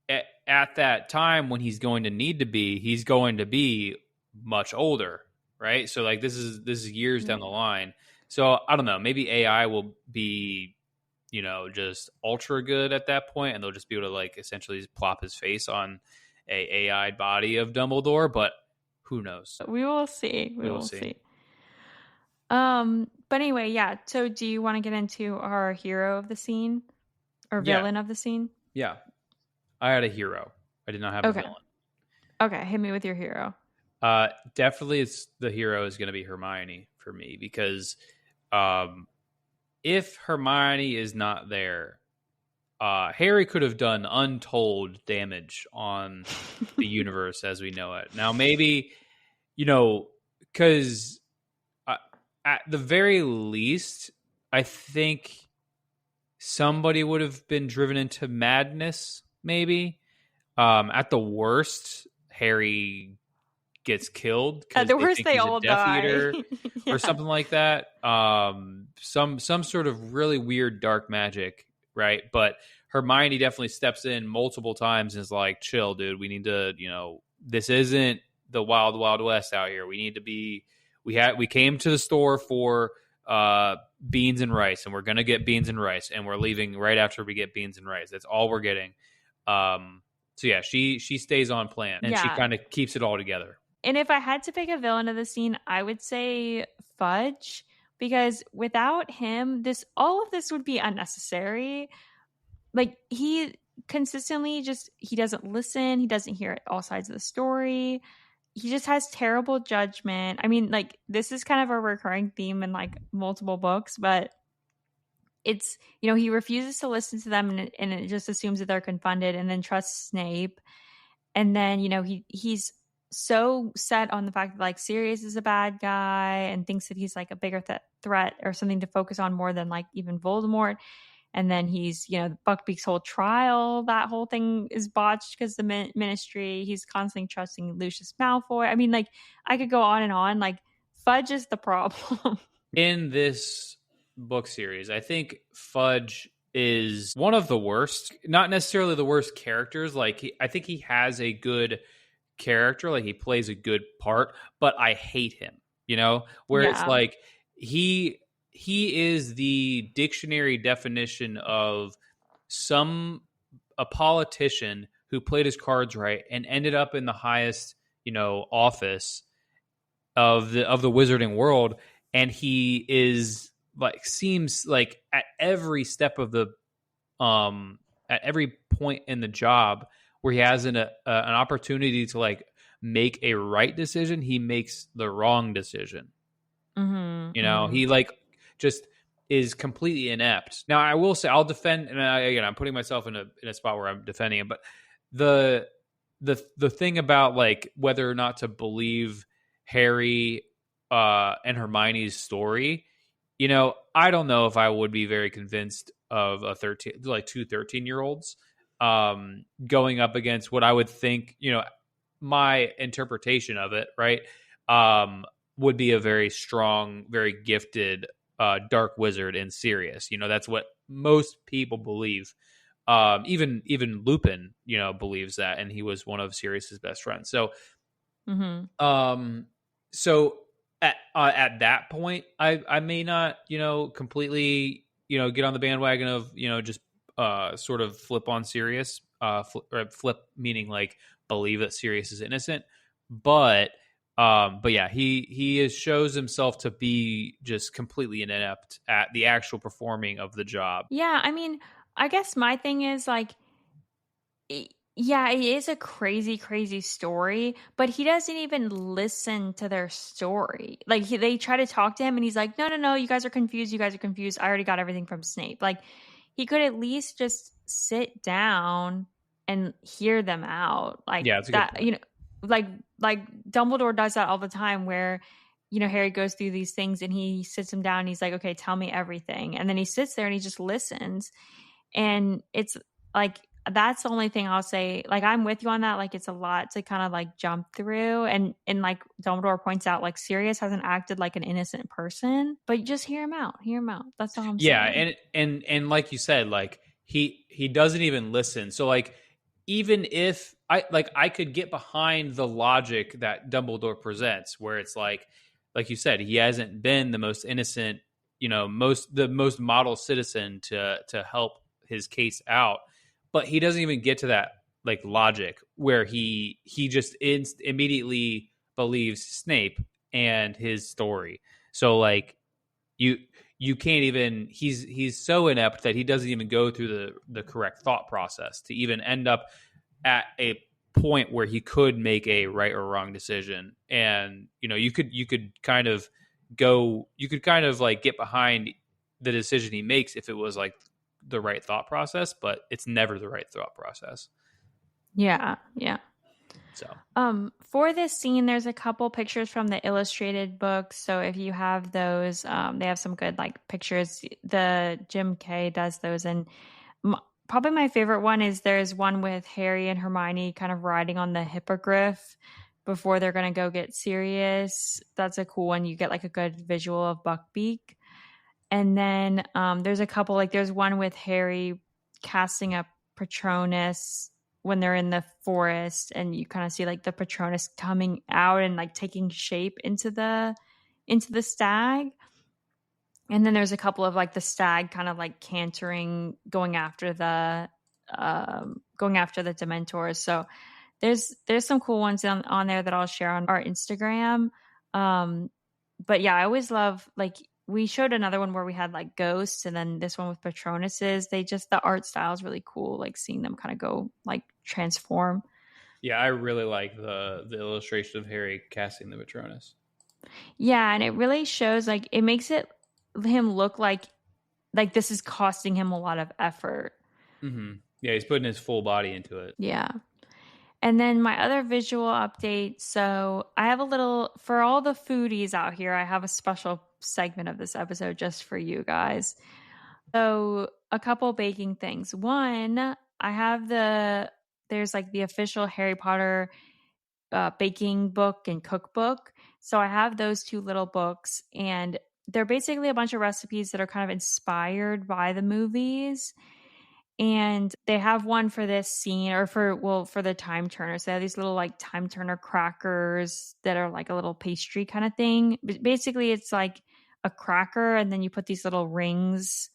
at that time when he's going to need to be, he's going to be much older, right? So like this is years down the line. So I don't know, maybe AI will be, just ultra good at that point, and they'll just be able to like essentially plop his face on a AI body of Dumbledore, but who knows? We will see. We will see. But anyway, yeah. So do you want to get into our hero of the scene or villain of the scene? Yeah. I had a hero. I did not have a villain. Okay. Hit me with your hero. Definitely the hero is going to be Hermione for me, because if Hermione is not there, Harry could have done untold damage on the universe as we know it. Now, maybe, because at the very least, I think somebody would have been driven into madness, maybe. At the worst, Harry gets killed. At the worst, they all die. Or something like that. Some sort of really weird dark magic, right? But Hermione definitely steps in multiple times and is like, chill, dude. We need to, this isn't the wild, wild west out here. We need to be, we came to the store for beans and rice, and we're going to get beans and rice, and we're leaving right after we get beans and rice. That's all we're getting. So yeah, she stays on plan, and she kind of keeps it all together. And if I had to pick a villain of the scene, I would say Fudge, because without him, all of this would be unnecessary. Like, he consistently he doesn't listen. He doesn't hear all sides of the story. He just has terrible judgment. I mean, like, this is kind of a recurring theme in like multiple books, but it's, he refuses to listen to them, and it just assumes that they're confounded, and then trusts Snape. And then, he's so set on the fact that like Sirius is a bad guy and thinks that he's like a bigger threat or something to focus on more than like even Voldemort. And then he's, Buckbeak's whole trial, that whole thing is botched because the Ministry. He's constantly trusting Lucius Malfoy. I mean, like, I could go on and on. Like, Fudge is the problem. In this book series, I think Fudge is one of the worst, not necessarily the worst characters. Like, I think he has a good character, like he plays a good part, but I hate him, where it's like he is the dictionary definition of a politician who played his cards right and ended up in the highest, office of the wizarding world. And he is like, seems like at every step of the at every point in the job where he has an opportunity to like make a right decision, he makes the wrong decision. He like just is completely inept. Now, I will say, I'll defend, and again, I'm putting myself in a spot where I'm defending him, but the thing about like whether or not to believe Harry and Hermione's story, I don't know if I would be very convinced of two 13-year-olds going up against what I would think, my interpretation of it, right, would be a very strong, very gifted dark wizard in Sirius. That's what most people believe. Even Lupin, believes that, and he was one of Sirius's best friends. So, so at that point, I may not, completely, get on the bandwagon of, just sort of flip on Sirius. Flip meaning like believe that Sirius is innocent, but yeah, he shows himself to be just completely inept at the actual performing of the job. Yeah, I mean, I guess my thing is like, yeah, it is a crazy, crazy story, but he doesn't even listen to their story. Like they try to talk to him, and he's like, "No, no, no, you guys are confused. You guys are confused. I already got everything from Snape." Like he could at least just sit down and hear them out, like Yeah, that's a good that. point. Like Dumbledore does that all the time, where Harry goes through these things, and he sits him down. And he's like, "Okay, tell me everything," and then he sits there and he just listens, and it's like that's the only thing I'll say. Like, I'm with you on that. Like, it's a lot to kind of like jump through. And like Dumbledore points out, like Sirius hasn't acted like an innocent person, but you just hear him out. Hear him out. That's all I'm saying. And like you said, like he doesn't even listen. So like even if I could get behind the logic that Dumbledore presents, where it's like you said, he hasn't been the most innocent, the most model citizen to help his case out, but he doesn't even get to that like logic where he just immediately believes Snape and his story. So like you can't even he's so inept that he doesn't even go through the correct thought process to even end up at a point where he could make a right or wrong decision. And you could kind of like get behind the decision he makes if it was like the right thought process, but it's never the right thought process. Yeah. So, for this scene, there's a couple pictures from the illustrated books. So if you have those, they have some good like pictures. The Jim Kay does those, and probably my favorite one is there's one with Harry and Hermione kind of riding on the hippogriff before they're going to go get Sirius. That's a cool one. You get like a good visual of Buckbeak. And then there's a couple, like there's one with Harry casting a Patronus when they're in the forest, and you kind of see like the Patronus coming out and like taking shape into the stag. And then there's a couple of like the stag kind of like cantering, going after the Dementors. So there's some cool ones on there that I'll share on our Instagram. But yeah, I always love, like, we showed another one where we had like ghosts, and then this one with Patronuses. The art style is really cool, like seeing them kind of go like transform. Yeah, I really like the illustration of Harry casting the Patronus. Yeah, and it really shows, like, it makes him look like this is costing him a lot of effort. Mm-hmm. Yeah, he's putting his full body into it. Yeah. And then my other visual update. So I have for all the foodies out here, I have a special segment of this episode just for you guys. So a couple baking things. One, I have there's like the official Harry Potter baking book and cookbook. So I have those two little books, and they're basically a bunch of recipes that are kind of inspired by the movies. And they have one for this scene, or for the time turner. So they have these little like time turner crackers that are like a little pastry kind of thing. But basically, it's like a cracker, and then you put these little rings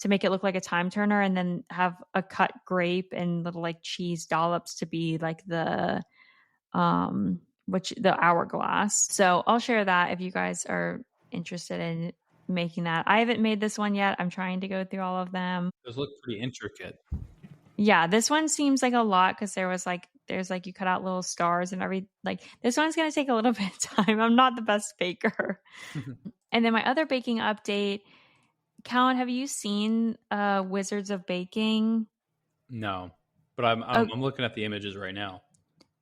to make it look like a time turner, and then have a cut grape and little like cheese dollops to be like the hourglass. So I'll share that if you guys are interested in making that. I haven't made this one yet. I'm trying to go through all of them. Those look pretty intricate. Yeah, this one seems like a lot because there's like you cut out little stars and this one's gonna take a little bit of time. I'm not the best baker. And then my other baking update, Callan, have you seen Wizards of Baking? No, but I'm looking at the images right now.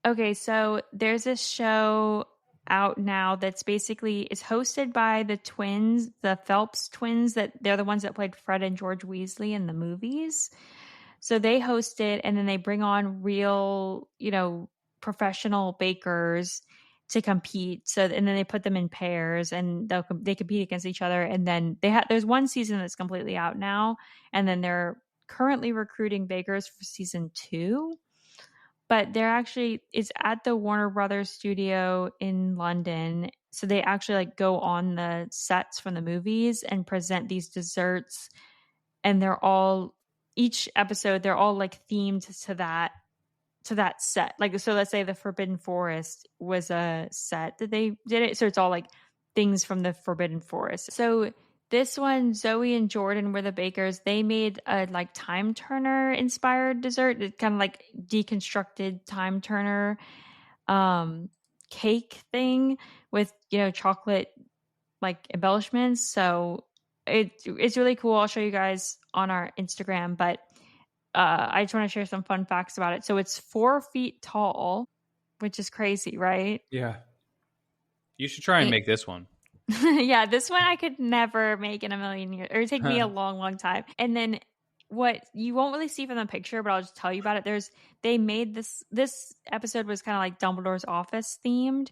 Okay, so there's this show out now that's basically is hosted by the twins, the Phelps twins, that they're the ones that played Fred and George Weasley in the movies. So they host it, and then they bring on real, professional bakers to compete. So, and then they put them in pairs, and they compete against each other. And then there's one season that's completely out now, and then they're currently recruiting bakers for season 2. But it's at the Warner Brothers studio in London. So they actually like go on the sets from the movies and present these desserts, and they're all each episode, they're all like themed to that set. Like, so let's say the Forbidden Forest was a set that they did it. So it's all like things from the Forbidden Forest. So this one, Zoe and Jordan were the bakers. They made a like time turner inspired dessert. It's kind of like deconstructed time turner cake thing with, chocolate like embellishments. So it's really cool. I'll show you guys on our Instagram, but I just want to share some fun facts about it. So it's 4 feet tall, which is crazy, right? Yeah. You should try and make this one. Yeah, this one I could never make in a million years. It would take me a long, long time. And then what you won't really see from the picture, but I'll just tell you about it. They made this episode was kind of like Dumbledore's office themed.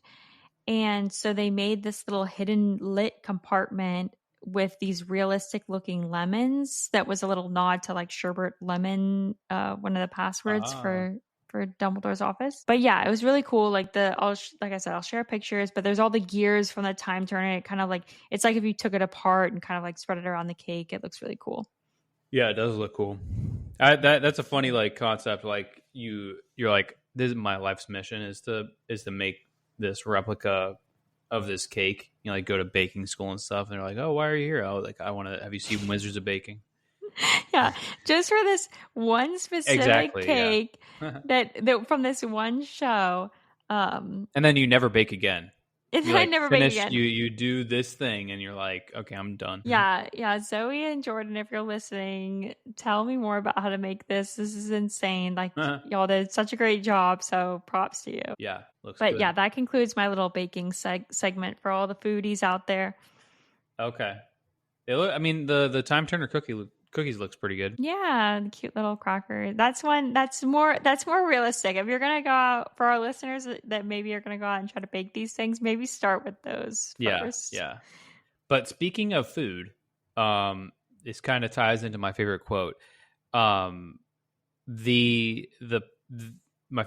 And so they made this little hidden lit compartment with these realistic looking lemons. That was a little nod to like sherbet lemon, one of the passwords for Dumbledore's office. But yeah, it was really cool. Like like I said, I'll share pictures, but there's all the gears from the time turner. It kind of like, it's like if you took it apart and kind of like spread it around the cake. It looks really cool. Yeah, it does look cool. That's a funny like concept. Like you're like, this is my life's mission is to make this replica of this cake. Like go to baking school and stuff, and they're like, "Oh, why are you here?" Oh, like I want to have you seen Wizards of Baking. Yeah, just for this one specific cake that from this one show. And then you never bake again. And I never bake again. You do this thing, and you're like, okay, I'm done. Yeah. Zoe and Jordan, if you're listening, tell me more about how to make this. This is insane. Like y'all did such a great job. So props to you. Yeah, looks but good. Yeah, that concludes my little baking segment for all the foodies out there. Okay, the time turner cookies looks pretty good. Yeah, the cute little cracker. That's more realistic. If you're gonna go out, for our listeners that maybe are gonna go out and try to bake these things, maybe start with those first. Yeah. But speaking of food, this kind of ties into my favorite quote. My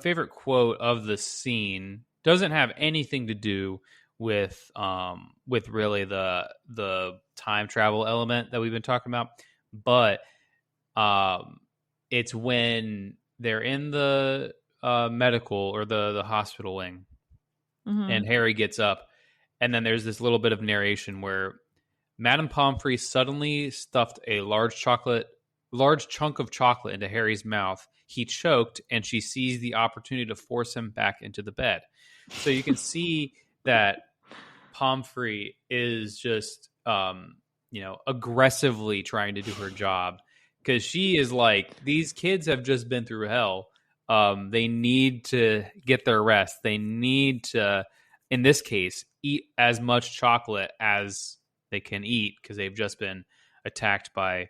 favorite quote of the scene doesn't have anything to do with really the time travel element that we've been talking about. But it's when they're in the medical or the hospital wing, and Harry gets up, and then there's this little bit of narration where Madame Pomfrey suddenly stuffed a large chunk of chocolate into Harry's mouth. He choked, and she seized the opportunity to force him back into the bed. So you can see that Pomfrey is just aggressively trying to do her job, because she is like, these kids have just been through hell. They need to get their rest. They need to, in this case, eat as much chocolate as they can eat, because they've just been attacked by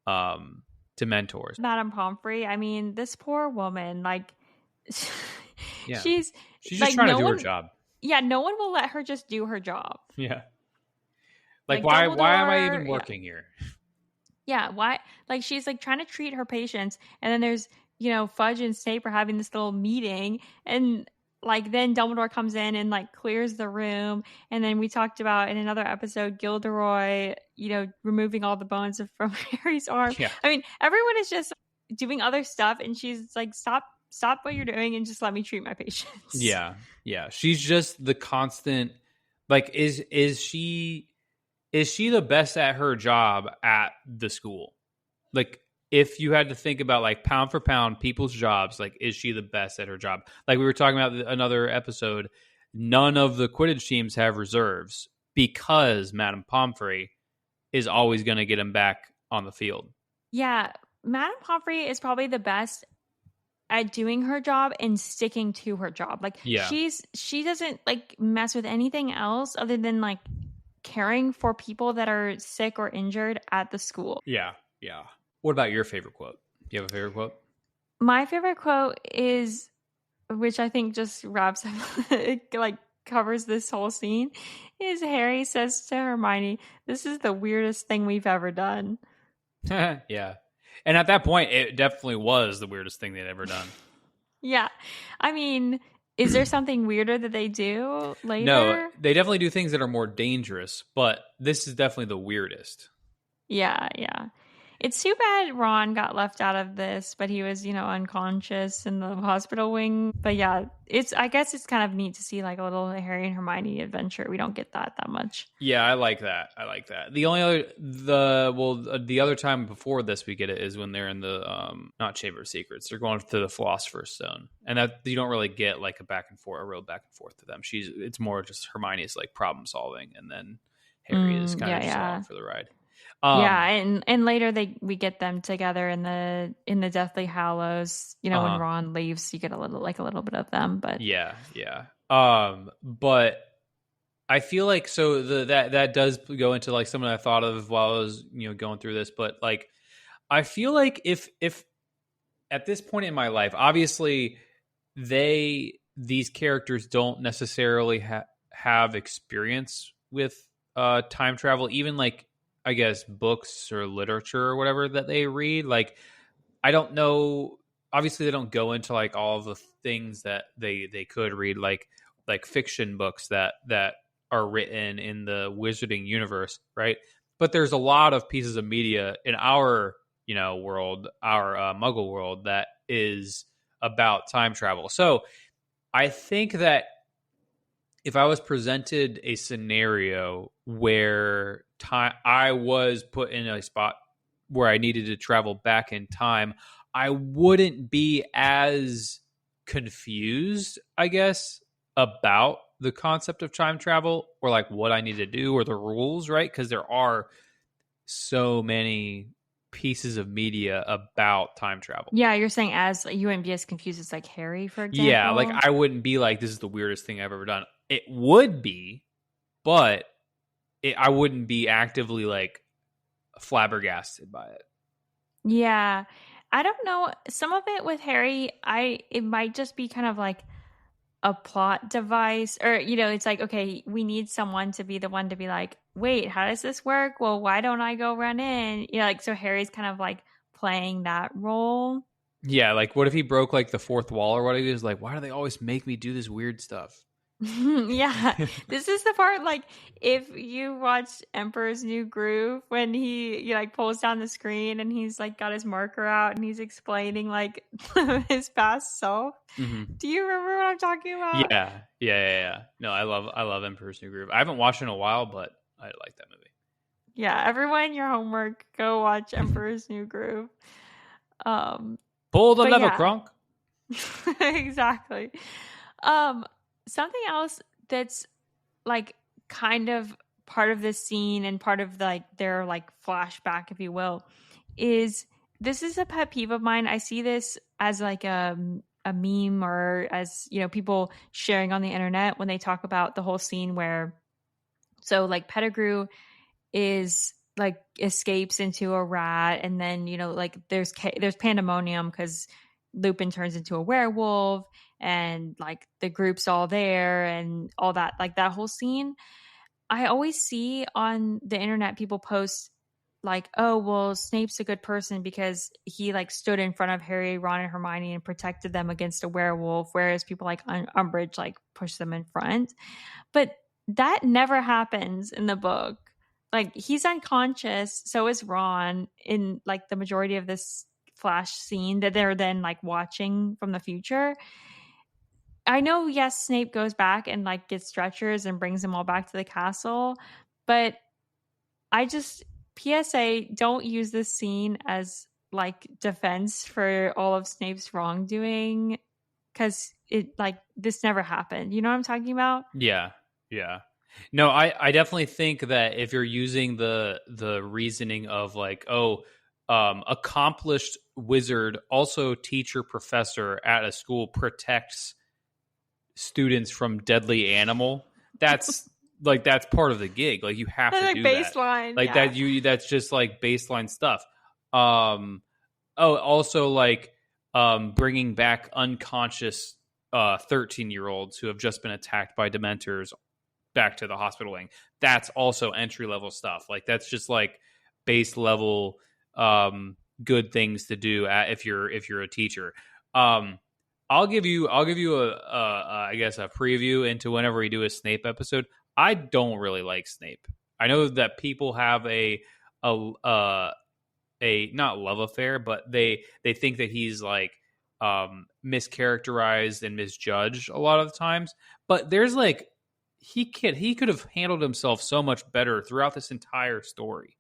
Dementors. Madame Pomfrey, I mean, this poor woman, like, yeah, she's just like, trying to do her job. Yeah, no one will let her just do her job. Yeah. Like why am I even working here? Yeah, why? Like, she's like trying to treat her patients, and then there's, Fudge and Snape are having this little meeting, and like then Dumbledore comes in and like clears the room, and then we talked about in another episode Gilderoy, removing all the bones from Harry's arm. Yeah. I mean, everyone is just doing other stuff, and she's like, stop what you're doing and just let me treat my patients. Yeah. She's just the constant. Like, is she the best at her job at the school? Like, if you had to think about like pound for pound people's jobs, like, is she the best at her job? Like we were talking about another episode, none of the Quidditch teams have reserves because Madame Pomfrey is always going to get them back on the field. Yeah, Madame Pomfrey is probably the best at doing her job and sticking to her job. Like, she doesn't like mess with anything else other than like caring for people that are sick or injured at the school. Yeah. What about your favorite quote? Do you have a favorite quote? My favorite quote is, which I think just wraps up, it like covers this whole scene, is Harry says to Hermione, "This is the weirdest thing we've ever done." Yeah. And at that point, it definitely was the weirdest thing they'd ever done. Yeah. I mean, is there something weirder that they do later? No, they definitely do things that are more dangerous, but this is definitely the weirdest. Yeah. It's too bad Ron got left out of this, but he was, unconscious in the hospital wing. But yeah, I guess it's kind of neat to see like a little Harry and Hermione adventure. We don't get that much. Yeah, I like that. The only the other time before this we get it is when they're in the not Chamber of Secrets. They're going to the Philosopher's Stone, and that you don't really get like a real back and forth to them. It's more just Hermione's like problem solving, and then Harry is kind of just along for the ride. And later we get them together in the Deathly Hallows. When Ron leaves, you get a little bit of them. But yeah. But I feel like that does go into like something I thought of while I was going through this. But like I feel like if at this point in my life, obviously these characters don't necessarily have experience with time travel, even like I guess books or literature or whatever that they read. Like I don't know, obviously they don't go into like all of the things that they could read, like fiction books that are written in the wizarding universe, right? But there's a lot of pieces of media in our world, our muggle world, that is about time travel. So I think that if I was presented a scenario where I was put in a spot where I needed to travel back in time, I wouldn't be as confused, I guess, about the concept of time travel or like what I need to do or the rules, right? Because there are so many pieces of media about time travel. Yeah, you're saying as you wouldn't be as confused as like Harry, for example. Yeah, like I wouldn't be like, this is the weirdest thing I've ever done. It would be, but I wouldn't be actively like flabbergasted by it. Yeah, I don't know. Some of it with Harry, it might just be kind of like a plot device, or it's like, okay, we need someone to be the one to be like, wait, how does this work? Well, why don't I go run in? Like, so Harry's kind of like playing that role. Yeah, like what if he broke like the fourth wall or what? He was like, why do they always make me do this weird stuff? Yeah, this is the part, like, if you watch Emperor's New Groove, when he like pulls down the screen and he's like got his marker out and he's explaining like his past self. Mm-hmm. Do you remember what I'm talking about? Yeah. No, I love Emperor's New Groove. I haven't watched it in a while, but I like that movie. Yeah, everyone, your homework, go watch Emperor's New Groove. Pull the lever, Kronk. Exactly. Something else that's like kind of part of this scene and part of like their like flashback, if you will, is this is a pet peeve of mine. I see this as like a meme, or as people sharing on the internet when they talk about the whole scene where, so like Pettigrew is like escapes into a rat, and then like there's pandemonium because Lupin turns into a werewolf, and like the group's all there and all that, like that whole scene. I always see on the internet people post like, oh, well, Snape's a good person because he like stood in front of Harry, Ron, and Hermione and protected them against a werewolf, whereas people like Umbridge like push them in front. But that never happens in the book. Like, he's unconscious, so is Ron in like the majority of this flash scene that they're then like watching from the future. I know, yes, Snape goes back and like gets stretchers and brings them all back to the castle, but I just, PSA, don't use this scene as like defense for all of Snape's wrongdoing, because it like this never happened. You know what I'm talking about? Yeah. No, I definitely think that if you're using the reasoning of like, accomplished wizard, also teacher, professor at a school, protects students from deadly animal, that's like that's part of the gig. Like you have to do baseline, that. Like that's just like baseline stuff. Also like bringing back unconscious 13-year-olds who have just been attacked by Dementors back to the hospital wing. That's also entry level stuff. Like that's just like base level good things to do if you're a teacher. I'll give you I guess a preview into whenever we do a Snape episode. I don't really like Snape. I know that people have a a not love affair, but they think that he's like mischaracterized and misjudged a lot of the times. But there's like he could have handled himself so much better throughout this entire story.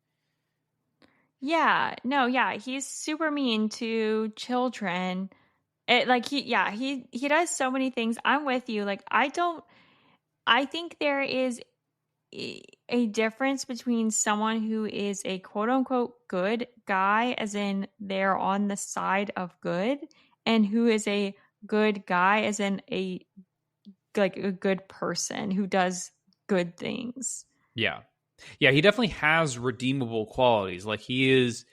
Yeah, no, yeah, he's super mean to children. He does so many things. I'm with you. Like I think there is a difference between someone who is a quote unquote good guy, as in they're on the side of good, and who is a good guy, as in a good person who does good things. Yeah. Yeah, he definitely has redeemable qualities. Like he is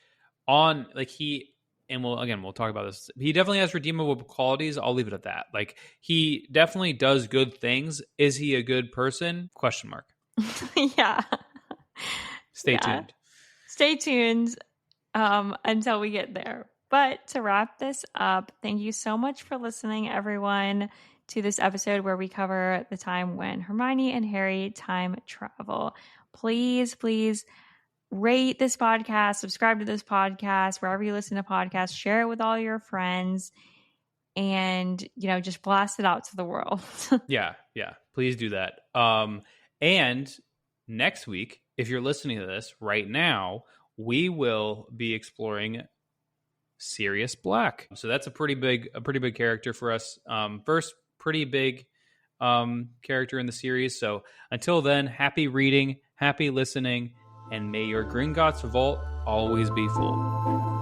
on like he and we'll talk about this. He definitely has redeemable qualities. I'll leave it at that. Like he definitely does good things. Is he a good person? Question mark. Yeah. Stay tuned. Stay tuned until we get there. But to wrap this up, thank you so much for listening, everyone, to this episode where we cover the time when Hermione and Harry time travel. Please, please rate this podcast, subscribe to this podcast, wherever you listen to podcasts, share it with all your friends, and, just blast it out to the world. Yeah. Please do that. And next week, if you're listening to this right now, we will be exploring Sirius Black. So that's a pretty big character for us. First pretty big character in the series. So until then, happy reading, happy listening, and may your Gringotts vault always be full.